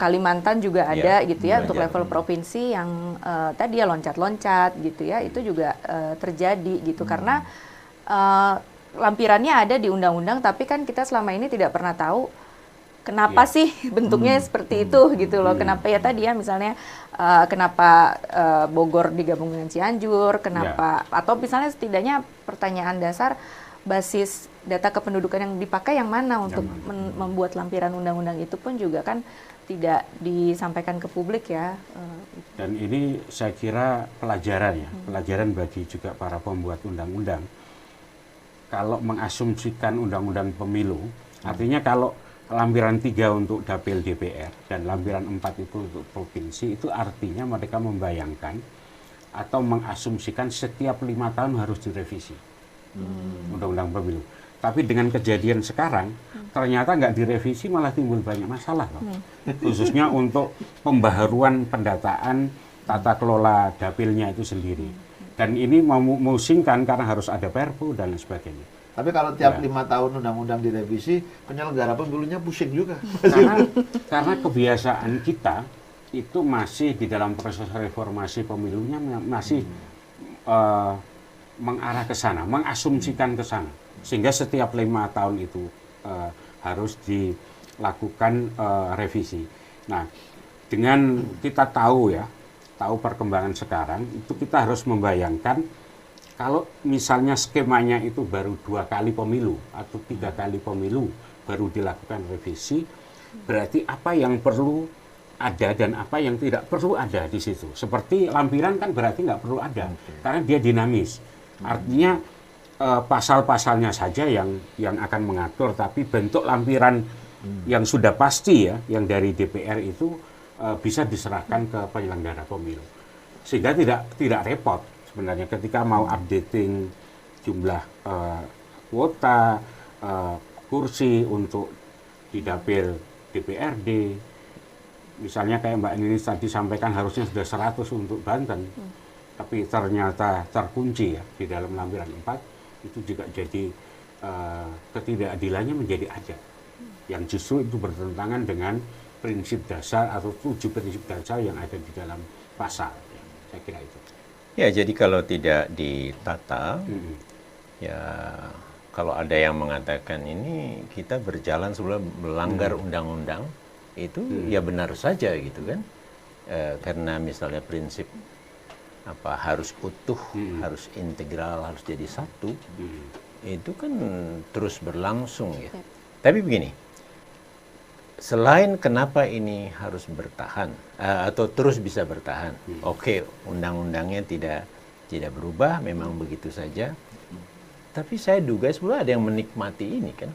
Kalimantan juga ada gitu ya, untuk level provinsi yang tadi ya loncat-loncat gitu ya, itu juga terjadi gitu karena lampirannya ada di undang-undang, tapi kan kita selama ini tidak pernah tahu kenapa sih bentuknya seperti itu gitu loh. Kenapa ya tadi ya misalnya kenapa Bogor digabung dengan Cianjur, kenapa atau misalnya setidaknya pertanyaan dasar basis data kependudukan yang dipakai yang mana untuk membuat lampiran undang-undang itu pun juga kan tidak disampaikan ke publik ya. Dan ini saya kira pelajaran ya, pelajaran bagi juga para pembuat undang-undang. Kalau mengasumsikan undang-undang pemilu, artinya kalau lampiran 3 untuk dapil DPR dan lampiran 4 itu untuk provinsi, itu artinya mereka membayangkan atau mengasumsikan setiap 5 tahun harus direvisi undang-undang pemilu. Tapi dengan kejadian sekarang, ternyata nggak direvisi malah timbul banyak masalah loh. Khususnya untuk pembaharuan pendataan tata kelola dapilnya itu sendiri. Dan ini memusingkan karena harus ada perpu dan sebagainya. Tapi kalau tiap 5 tahun undang-undang direvisi, penyelenggara pemilunya pusing juga. Karena kebiasaan kita itu masih di dalam proses reformasi pemilunya masih mengarah ke sana, mengasumsikan ke sana. Sehingga setiap 5 tahun itu harus dilakukan revisi. Nah, dengan kita tahu perkembangan sekarang, itu kita harus membayangkan kalau misalnya skemanya itu baru 2 kali pemilu atau 3 kali pemilu baru dilakukan revisi, berarti apa yang perlu ada dan apa yang tidak perlu ada di situ. Seperti lampiran kan berarti nggak perlu ada, karena dia dinamis. Artinya pasal-pasalnya saja yang akan mengatur, tapi bentuk lampiran yang sudah pasti ya, yang dari DPR itu bisa diserahkan ke penyelenggara pemilu, sehingga tidak repot sebenarnya ketika mau updating jumlah kuota kursi untuk di dapil DPRD, misalnya kayak Mbak Ninis tadi sampaikan harusnya sudah 100 untuk Banten, tapi ternyata terkunci ya di dalam lampiran 4, itu juga jadi ketidakadilannya menjadi ada, yang justru itu bertentangan dengan prinsip dasar atau 7 prinsip dasar yang ada di dalam pasal. Ya, saya kira itu. Ya, jadi kalau tidak ditata, ya kalau ada yang mengatakan ini kita berjalan sebelum melanggar undang-undang, itu ya benar saja gitu kan. Karena misalnya prinsip harus utuh, harus integral, harus jadi satu, itu kan terus berlangsung ya. Tapi begini, selain kenapa ini harus bertahan atau terus bisa bertahan, oke, undang-undangnya tidak berubah, memang begitu saja. Tapi saya duga sebenarnya ada yang menikmati ini kan,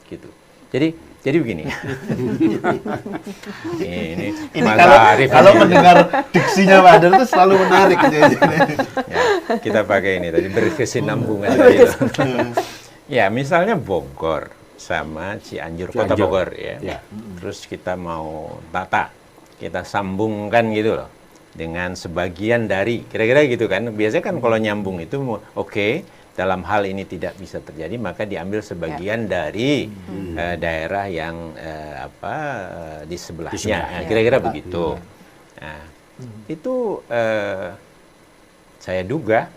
gitu. Jadi begini. ini kalau mendengar diksinya Pak Hadar itu selalu menarik. Ya, kita pakai ini tadi berkesinambungan. Ya, misalnya Bogor sama Cianjur, Kota Bogor ya. Terus kita mau tata, kita sambungkan gitu loh dengan sebagian dari, kira-kira gitu kan. Biasanya kan kalau nyambung itu oke, dalam hal ini tidak bisa terjadi, maka diambil sebagian dari daerah yang di sebelahnya. Kira-kira begitu. Nah, itu saya duga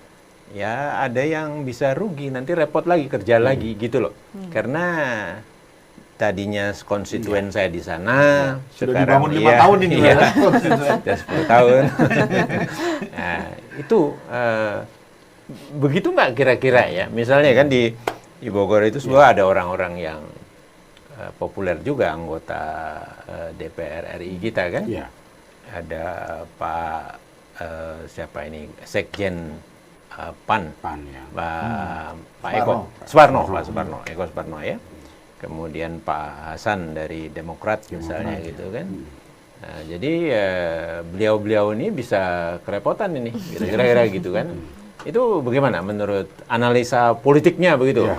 ya ada yang bisa rugi, nanti repot lagi, kerja lagi gitu loh. Karena tadinya konstituen saya di sana, sudah dibangun 5 tahun ini sudah 10 tahun. Nah, itu begitu nggak kira-kira ya? Misalnya kan di Bogor itu semua ada orang-orang yang populer juga, anggota DPR RI kita kan. Ada Pak siapa ini, Sekjen PAN ya. Pak Eko Suparno ya. Kemudian Pak Hasan dari Demokrat misalnya gitu kan. Nah, jadi beliau-beliau ini bisa kerepotan ini, kira-kira gitu kan. Itu bagaimana menurut analisa politiknya begitu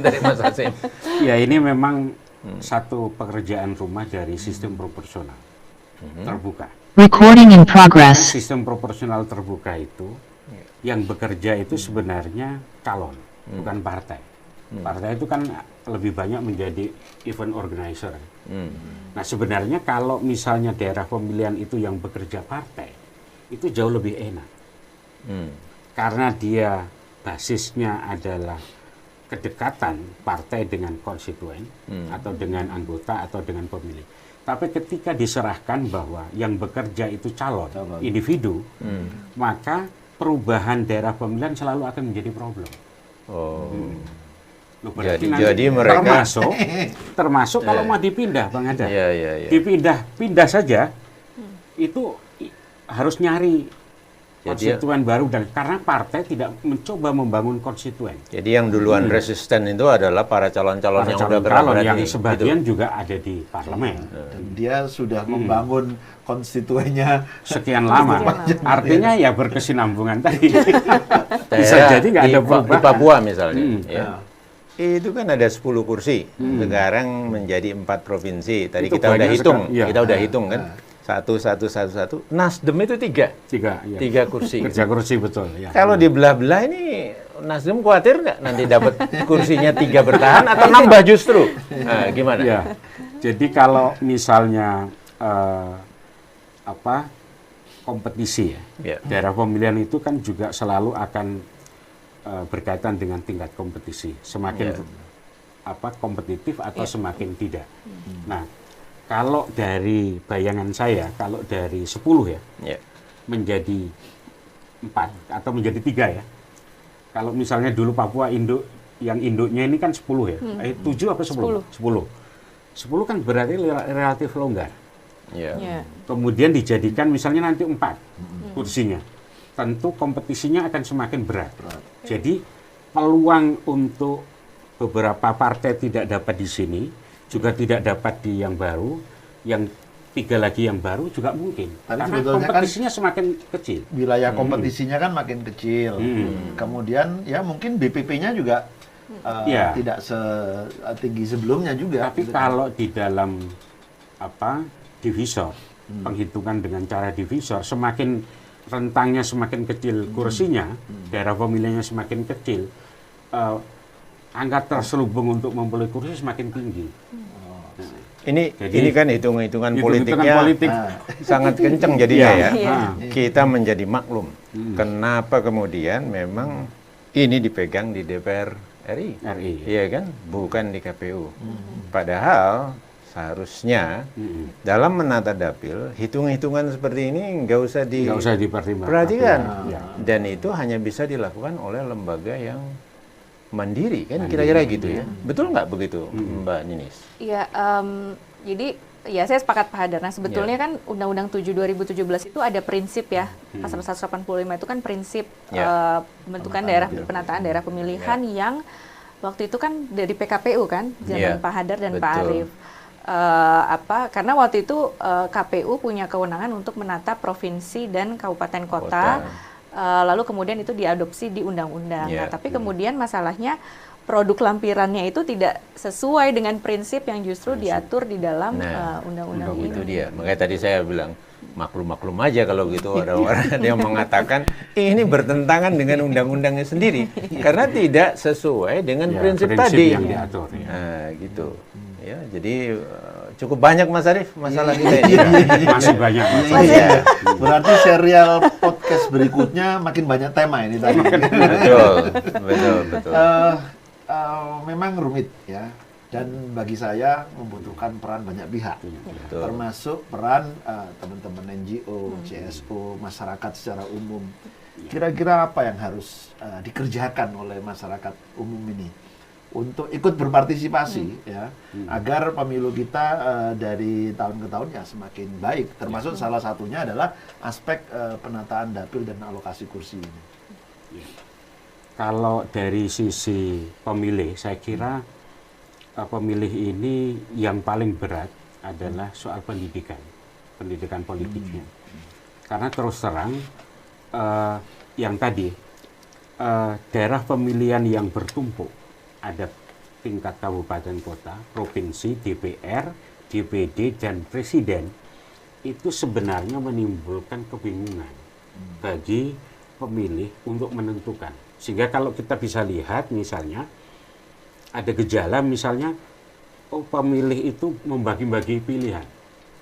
dari Mas Hasim? Ya ini memang satu pekerjaan rumah dari sistem proporsional terbuka. Recording in progress. Sistem proporsional terbuka itu yang bekerja itu sebenarnya calon, bukan partai. Partai itu kan lebih banyak menjadi event organizer. Nah sebenarnya kalau misalnya daerah pemilihan itu yang bekerja partai, itu jauh lebih enak. Karena dia basisnya adalah kedekatan partai dengan konstituen atau dengan anggota atau dengan pemilih. Tapi ketika diserahkan bahwa yang bekerja itu calon, individu, maka perubahan daerah pemilihan selalu akan menjadi problem. Loh, Jadi mereka termasuk kalau mau dipindah, Bang Hadar, Iya. pindah saja itu harus nyari konstituen baru, dan karena partai tidak mencoba membangun konstituen. Jadi yang duluan resisten itu adalah para calon-calon yang sudah berada yang di sebagian juga ada di parlemen. Dan dia sudah membangun konstituennya Sekian lama. Artinya ya berkesinambungan tadi. Bisa daerah jadi nggak ada di perubahan. Papua misalnya. Ya. Itu kan ada 10 kursi, sekarang menjadi 4 provinsi. Tadi Itu kita udah banyak hitung, sekali, iya. kita udah hitung kan. Satu. Nasdem itu 3 Tiga kursi. kerja kursi, betul. Ya. Kalau dibelah-belah ini Nasdem khawatir nggak nanti dapat kursinya 3 bertahan atau nambah justru? Nah, gimana? Ya. Jadi kalau misalnya kompetisi Ya. daerah pemilihan itu kan juga selalu akan berkaitan dengan tingkat kompetisi. Semakin kompetitif atau semakin tidak. Nah, kalau dari bayangan saya, kalau dari 10 menjadi 4 atau menjadi 3 ya. Kalau misalnya dulu Papua yang induknya ini kan 10 ya. 7 apa 10? 10 kan berarti relatif longgar. Kemudian dijadikan misalnya nanti 4 kursinya. Tentu kompetisinya akan semakin berat. Jadi peluang untuk beberapa partai tidak dapat di sini, juga tidak dapat di yang baru, yang 3 lagi yang baru juga mungkin. Tapi Karena sebetulnya kompetisinya semakin kecil. wilayah kompetisinya kan makin kecil. Kemudian ya mungkin BPP-nya juga tidak setinggi sebelumnya juga. Tapi kalau di dalam divisor, penghitungan dengan cara divisor, semakin rentangnya semakin kecil kursinya, daerah pemilihannya semakin kecil, angka terselubung untuk memperoleh kursi semakin tinggi. Ini kan hitung-hitungan politiknya sangat kenceng jadinya ya. Kita menjadi maklum. Kenapa kemudian memang ini dipegang di DPR RI. Iya kan? Bukan di KPU. Padahal seharusnya dalam menata dapil, hitung-hitungan seperti ini nggak usah diperhatikan. Dan itu hanya bisa dilakukan oleh lembaga yang mandiri kan, kira-kira gitu ya. Betul nggak begitu, Mbak Ninis? Iya, jadi ya saya sepakat Pak Hadar. Nah sebetulnya kan Undang-Undang 7 2017 itu ada prinsip ya, pasal 185 itu kan prinsip pembentukan penataan daerah pemilihan yang waktu itu kan dari PKPU kan, zaman Pak Hadar dan Pak Arief. Karena waktu itu KPU punya kewenangan untuk menata provinsi dan kabupaten kota. Lalu kemudian itu diadopsi di undang-undang. Nah, tapi kemudian masalahnya produk lampirannya itu tidak sesuai dengan prinsip yang justru diatur di dalam undang-undang ini. Itu dia. Makanya tadi saya bilang maklum-maklum aja kalau gitu ada orang yang mengatakan ini bertentangan dengan undang-undangnya sendiri karena tidak sesuai dengan prinsip tadi. Yang diatur. Nah, gitu. Ya, jadi cukup banyak Mas Arief masalah kita ini. Masih banyak. Berarti serial podcast berikutnya makin banyak tema ini tadi. Betul. Memang rumit ya, dan bagi saya membutuhkan peran banyak pihak, termasuk peran teman-teman NGO, CSO, masyarakat secara umum. Kira-kira apa yang harus dikerjakan oleh masyarakat umum ini untuk ikut berpartisipasi ya, agar pemilu kita dari tahun ke tahun ya semakin baik, termasuk salah satunya adalah aspek penataan dapil dan alokasi kursi ini. Kalau dari sisi pemilih, saya kira pemilih ini yang paling berat adalah soal pendidikan politiknya. Karena terus terang yang tadi daerah pemilihan yang bertumpuk, ada tingkat kabupaten kota, provinsi, DPR, DPD, dan presiden, itu sebenarnya menimbulkan kebingungan bagi pemilih untuk menentukan. Sehingga kalau kita bisa lihat misalnya, ada gejala misalnya, oh pemilih itu membagi-bagi pilihan.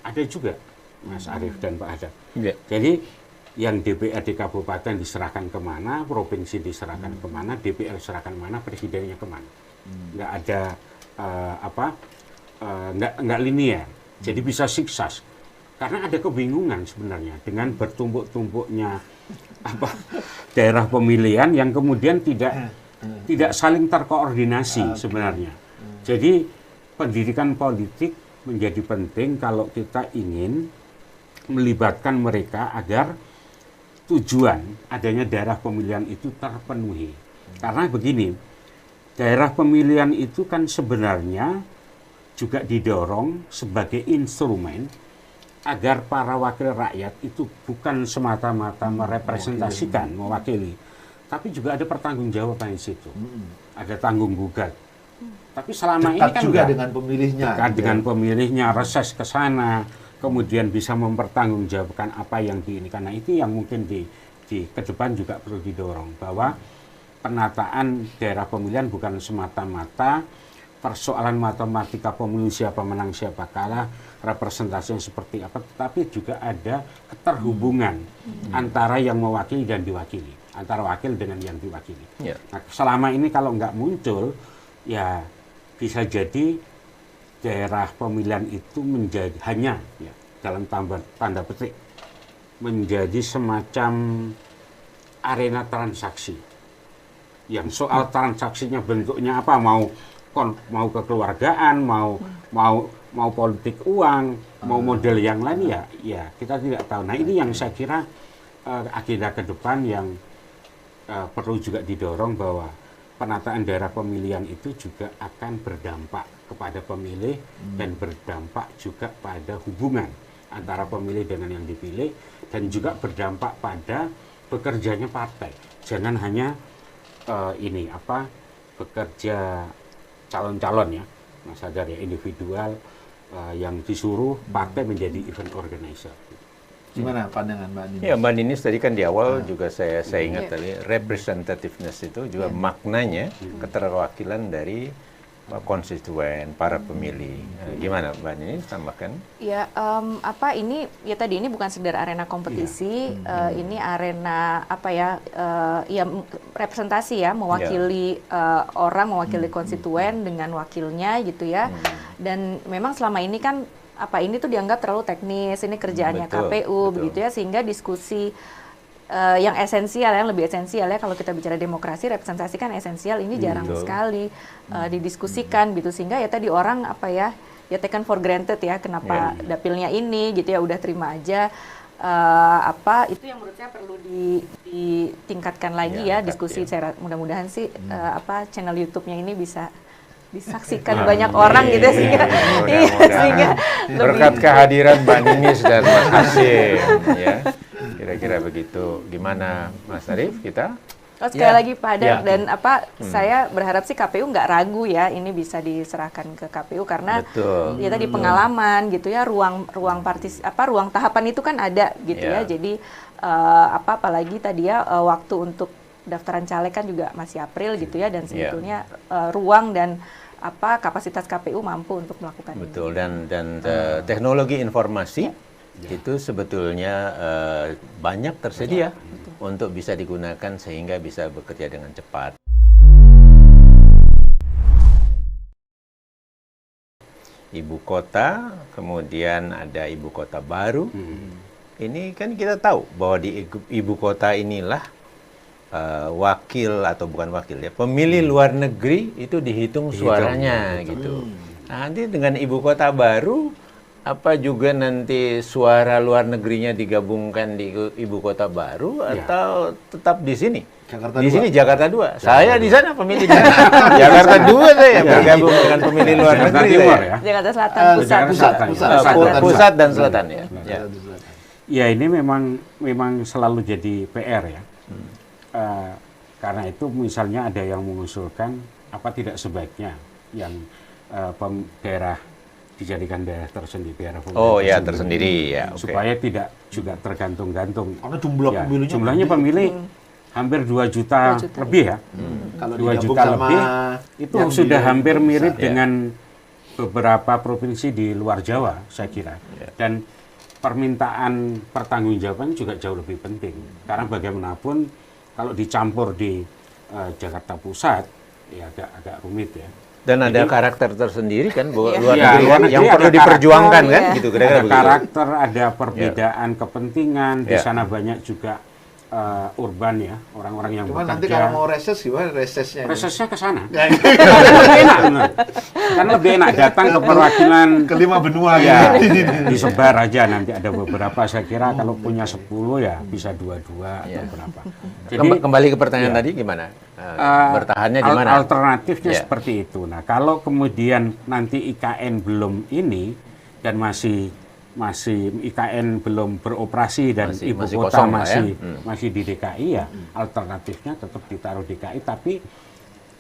Ada juga, Mas Arief dan Pak Hadar. Ya. Jadi yang DPRD kabupaten diserahkan kemana, provinsi diserahkan kemana, DPR diserahkan kemana, presidennya kemana. Nggak ada nggak linear. Jadi bisa siksak. Karena ada kebingungan sebenarnya dengan bertumpuk-tumpuknya daerah pemilihan yang kemudian tidak saling terkoordinasi sebenarnya. Jadi pendidikan politik menjadi penting kalau kita ingin melibatkan mereka agar tujuan adanya daerah pemilihan itu terpenuhi. Karena begini, daerah pemilihan itu kan sebenarnya juga didorong sebagai instrumen agar para wakil rakyat itu bukan semata-mata merepresentasikan, mewakili, tapi juga ada pertanggungjawaban di situ. Ada tanggung gugat. Tapi selama ini kan juga dengan pemilihnya. Dekat dengan pemilihnya, reses ke sana, kemudian bisa mempertanggungjawabkan apa yang diinginkan. Nah, itu yang mungkin di ke depan juga perlu didorong, bahwa penataan daerah pemilihan bukan semata-mata persoalan matematika pemilu siapa menang siapa kalah, representasi yang seperti apa, tetapi juga ada keterhubungan antara yang mewakili dan diwakili, antara wakil dengan yang diwakili. Ya. Nah, selama ini kalau nggak muncul, ya bisa jadi daerah pemilihan itu menjadi hanya ya, dalam tanda petik menjadi semacam arena transaksi. Yang soal transaksinya bentuknya apa, mau kekeluargaan, mau politik uang, mau model yang lain ya kita tidak tahu. Nah, ini yang saya kira agenda ke depan yang perlu juga didorong, bahwa penataan daerah pemilihan itu juga akan berdampak kepada pemilih dan berdampak juga pada hubungan antara pemilih dengan yang dipilih, dan juga berdampak pada bekerjanya partai. Jangan hanya bekerja calon-calon ya, Mas Hadar ya, individual yang disuruh partai menjadi event organizer. Gimana pandangan Mbak Ninis? Ya, Mbak Ninis tadi kan di awal juga saya ingat tadi, representativeness itu juga maknanya keterwakilan dari konstituen, para pemilih. Gimana Mbak Ninis tambahkan? Ya, ini ya tadi ini bukan sekedar arena kompetisi, ini arena representasi ya, mewakili orang, mewakili konstituen dengan wakilnya gitu ya. Dan memang selama ini kan ini tuh dianggap terlalu teknis, ini kerjaannya KPU begitu ya, sehingga diskusi yang esensial, yang lebih esensial ya, kalau kita bicara demokrasi, representasi kan esensial, ini jarang sekali didiskusikan gitu, sehingga ya tadi orang taken for granted ya, kenapa dapilnya ini gitu ya, udah terima aja. Itu yang menurut saya perlu ditingkatkan lagi diskusi. Saya mudah-mudahan sih channel YouTube-nya ini bisa disaksikan banyak orang gitu, sehingga berkat kehadiran Mbak Ninis dan Mas Hasim ya, kira-kira begitu. Gimana Mas Arief, kita? Sekali lagi Pak Hadar, dan saya berharap sih KPU nggak ragu ya, ini bisa diserahkan ke KPU karena ya tadi pengalaman gitu ya, ruang tahapan itu kan ada gitu ya. Jadi apalagi tadi ya waktu untuk daftaran caleg kan juga masih April gitu ya, dan sebetulnya ruang dan kapasitas KPU mampu untuk melakukan betul ini. Dan teknologi informasi itu sebetulnya banyak tersedia untuk bisa digunakan sehingga bisa bekerja dengan cepat. Ibu kota, kemudian ada ibu kota baru. Ini kan kita tahu bahwa di ibu kota inilah wakil atau bukan wakil ya, pemilih luar negeri itu dihitung suaranya gitu. Nah, nanti dengan ibu kota baru, apa juga nanti suara luar negerinya digabungkan di ibu kota baru atau tetap di sini? Jakarta 2. Saya di sana pemilih Jakarta 2 saya bergabung dengan pemilih luar negeri ya. Jakarta Selatan, pusat dan selatan ya. Ya, ini memang selalu jadi PR ya. Karena itu misalnya ada yang mengusulkan apa tidak sebaiknya yang daerah dijadikan daerah tersendiri, daerah pemilihan tersendiri ya. Supaya tidak juga tergantung-gantung. Karena jumlah pemilihnya jumlahnya pemilih hampir 2 juta lebih ya. Kalau 2 juta lebih itu sudah hampir mirip dengan beberapa provinsi di luar Jawa, saya kira. Dan permintaan pertanggungjawaban juga jauh lebih penting. Karena bagaimanapun kalau dicampur di Jakarta Pusat, ya agak rumit ya. Dan ada karakter tersendiri kan, luar Ya, negeri yang perlu diperjuangkan kan, gitu kira-kira Ada begitu. karakter, ada perbedaan kepentingan, di sana banyak juga urban ya, orang-orang yang Cuma bekerja. nanti kalau mau reses gimana resesnya? Resesnya ke sana. Lebih enak, bener. Kan lebih enak datang ke perwakilan Kelima benua ya, gitu. disebar aja nanti ada beberapa, saya kira kalau punya 10 ya bisa 2-2 atau berapa. Jadi Kembali ke pertanyaan tadi gimana? Bertahannya di mana? Alternatifnya seperti itu. Nah, kalau kemudian nanti IKN belum ini dan masih IKN belum beroperasi dan ibu kota kosong masih di DKI ya, alternatifnya tetap ditaruh DKI tapi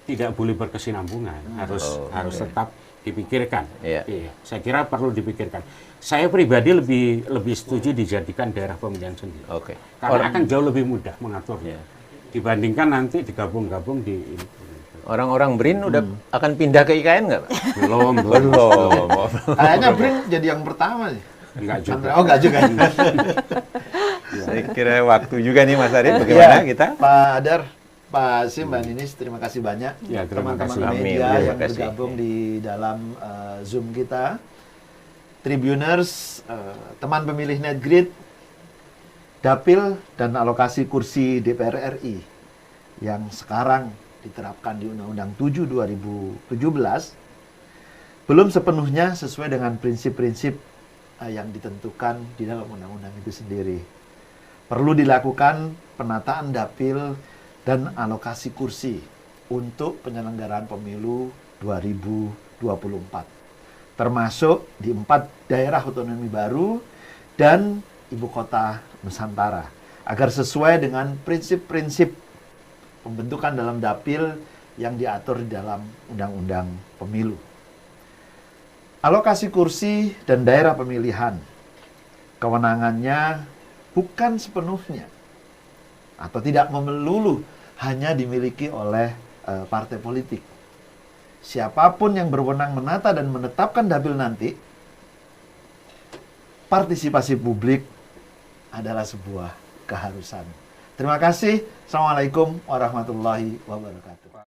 tidak boleh berkesinambungan, harus tetap dipikirkan. Iya, saya kira perlu dipikirkan. Saya pribadi lebih setuju dijadikan daerah pemilihan sendiri. Karena akan jauh lebih mudah mengaturnya dibandingkan nanti digabung-gabung di ini. Orang-orang BRIN udah akan pindah ke IKN nggak, Pak? Belum. Kayaknya BRIN jadi yang pertama sih. Enggak juga. Oh, enggak juga. Saya kira waktu juga nih Mas Arief, bagaimana kita? Pak Hadar, Pak Hasyim, Mbak Ninis, terima kasih banyak. Ya, terima teman-teman kasih. media Amin, yang bergabung di dalam Zoom kita. Tribuners, teman pemilih NetGrid, Dapil dan alokasi kursi DPR RI yang sekarang diterapkan di Undang-Undang 7 2017 belum sepenuhnya sesuai dengan prinsip-prinsip yang ditentukan di dalam undang-undang itu sendiri. Perlu dilakukan penataan dapil dan alokasi kursi untuk penyelenggaraan pemilu 2024. Termasuk di 4 daerah otonomi baru dan ibu kota Nusantara. Agar sesuai dengan prinsip-prinsip pembentukan dalam dapil yang diatur di dalam undang-undang pemilu. Alokasi kursi dan daerah pemilihan, kewenangannya bukan sepenuhnya atau tidak melulu hanya dimiliki oleh partai politik. Siapapun yang berwenang menata dan menetapkan dapil nanti, partisipasi publik adalah sebuah keharusan. Terima kasih. Assalamualaikum warahmatullahi wabarakatuh.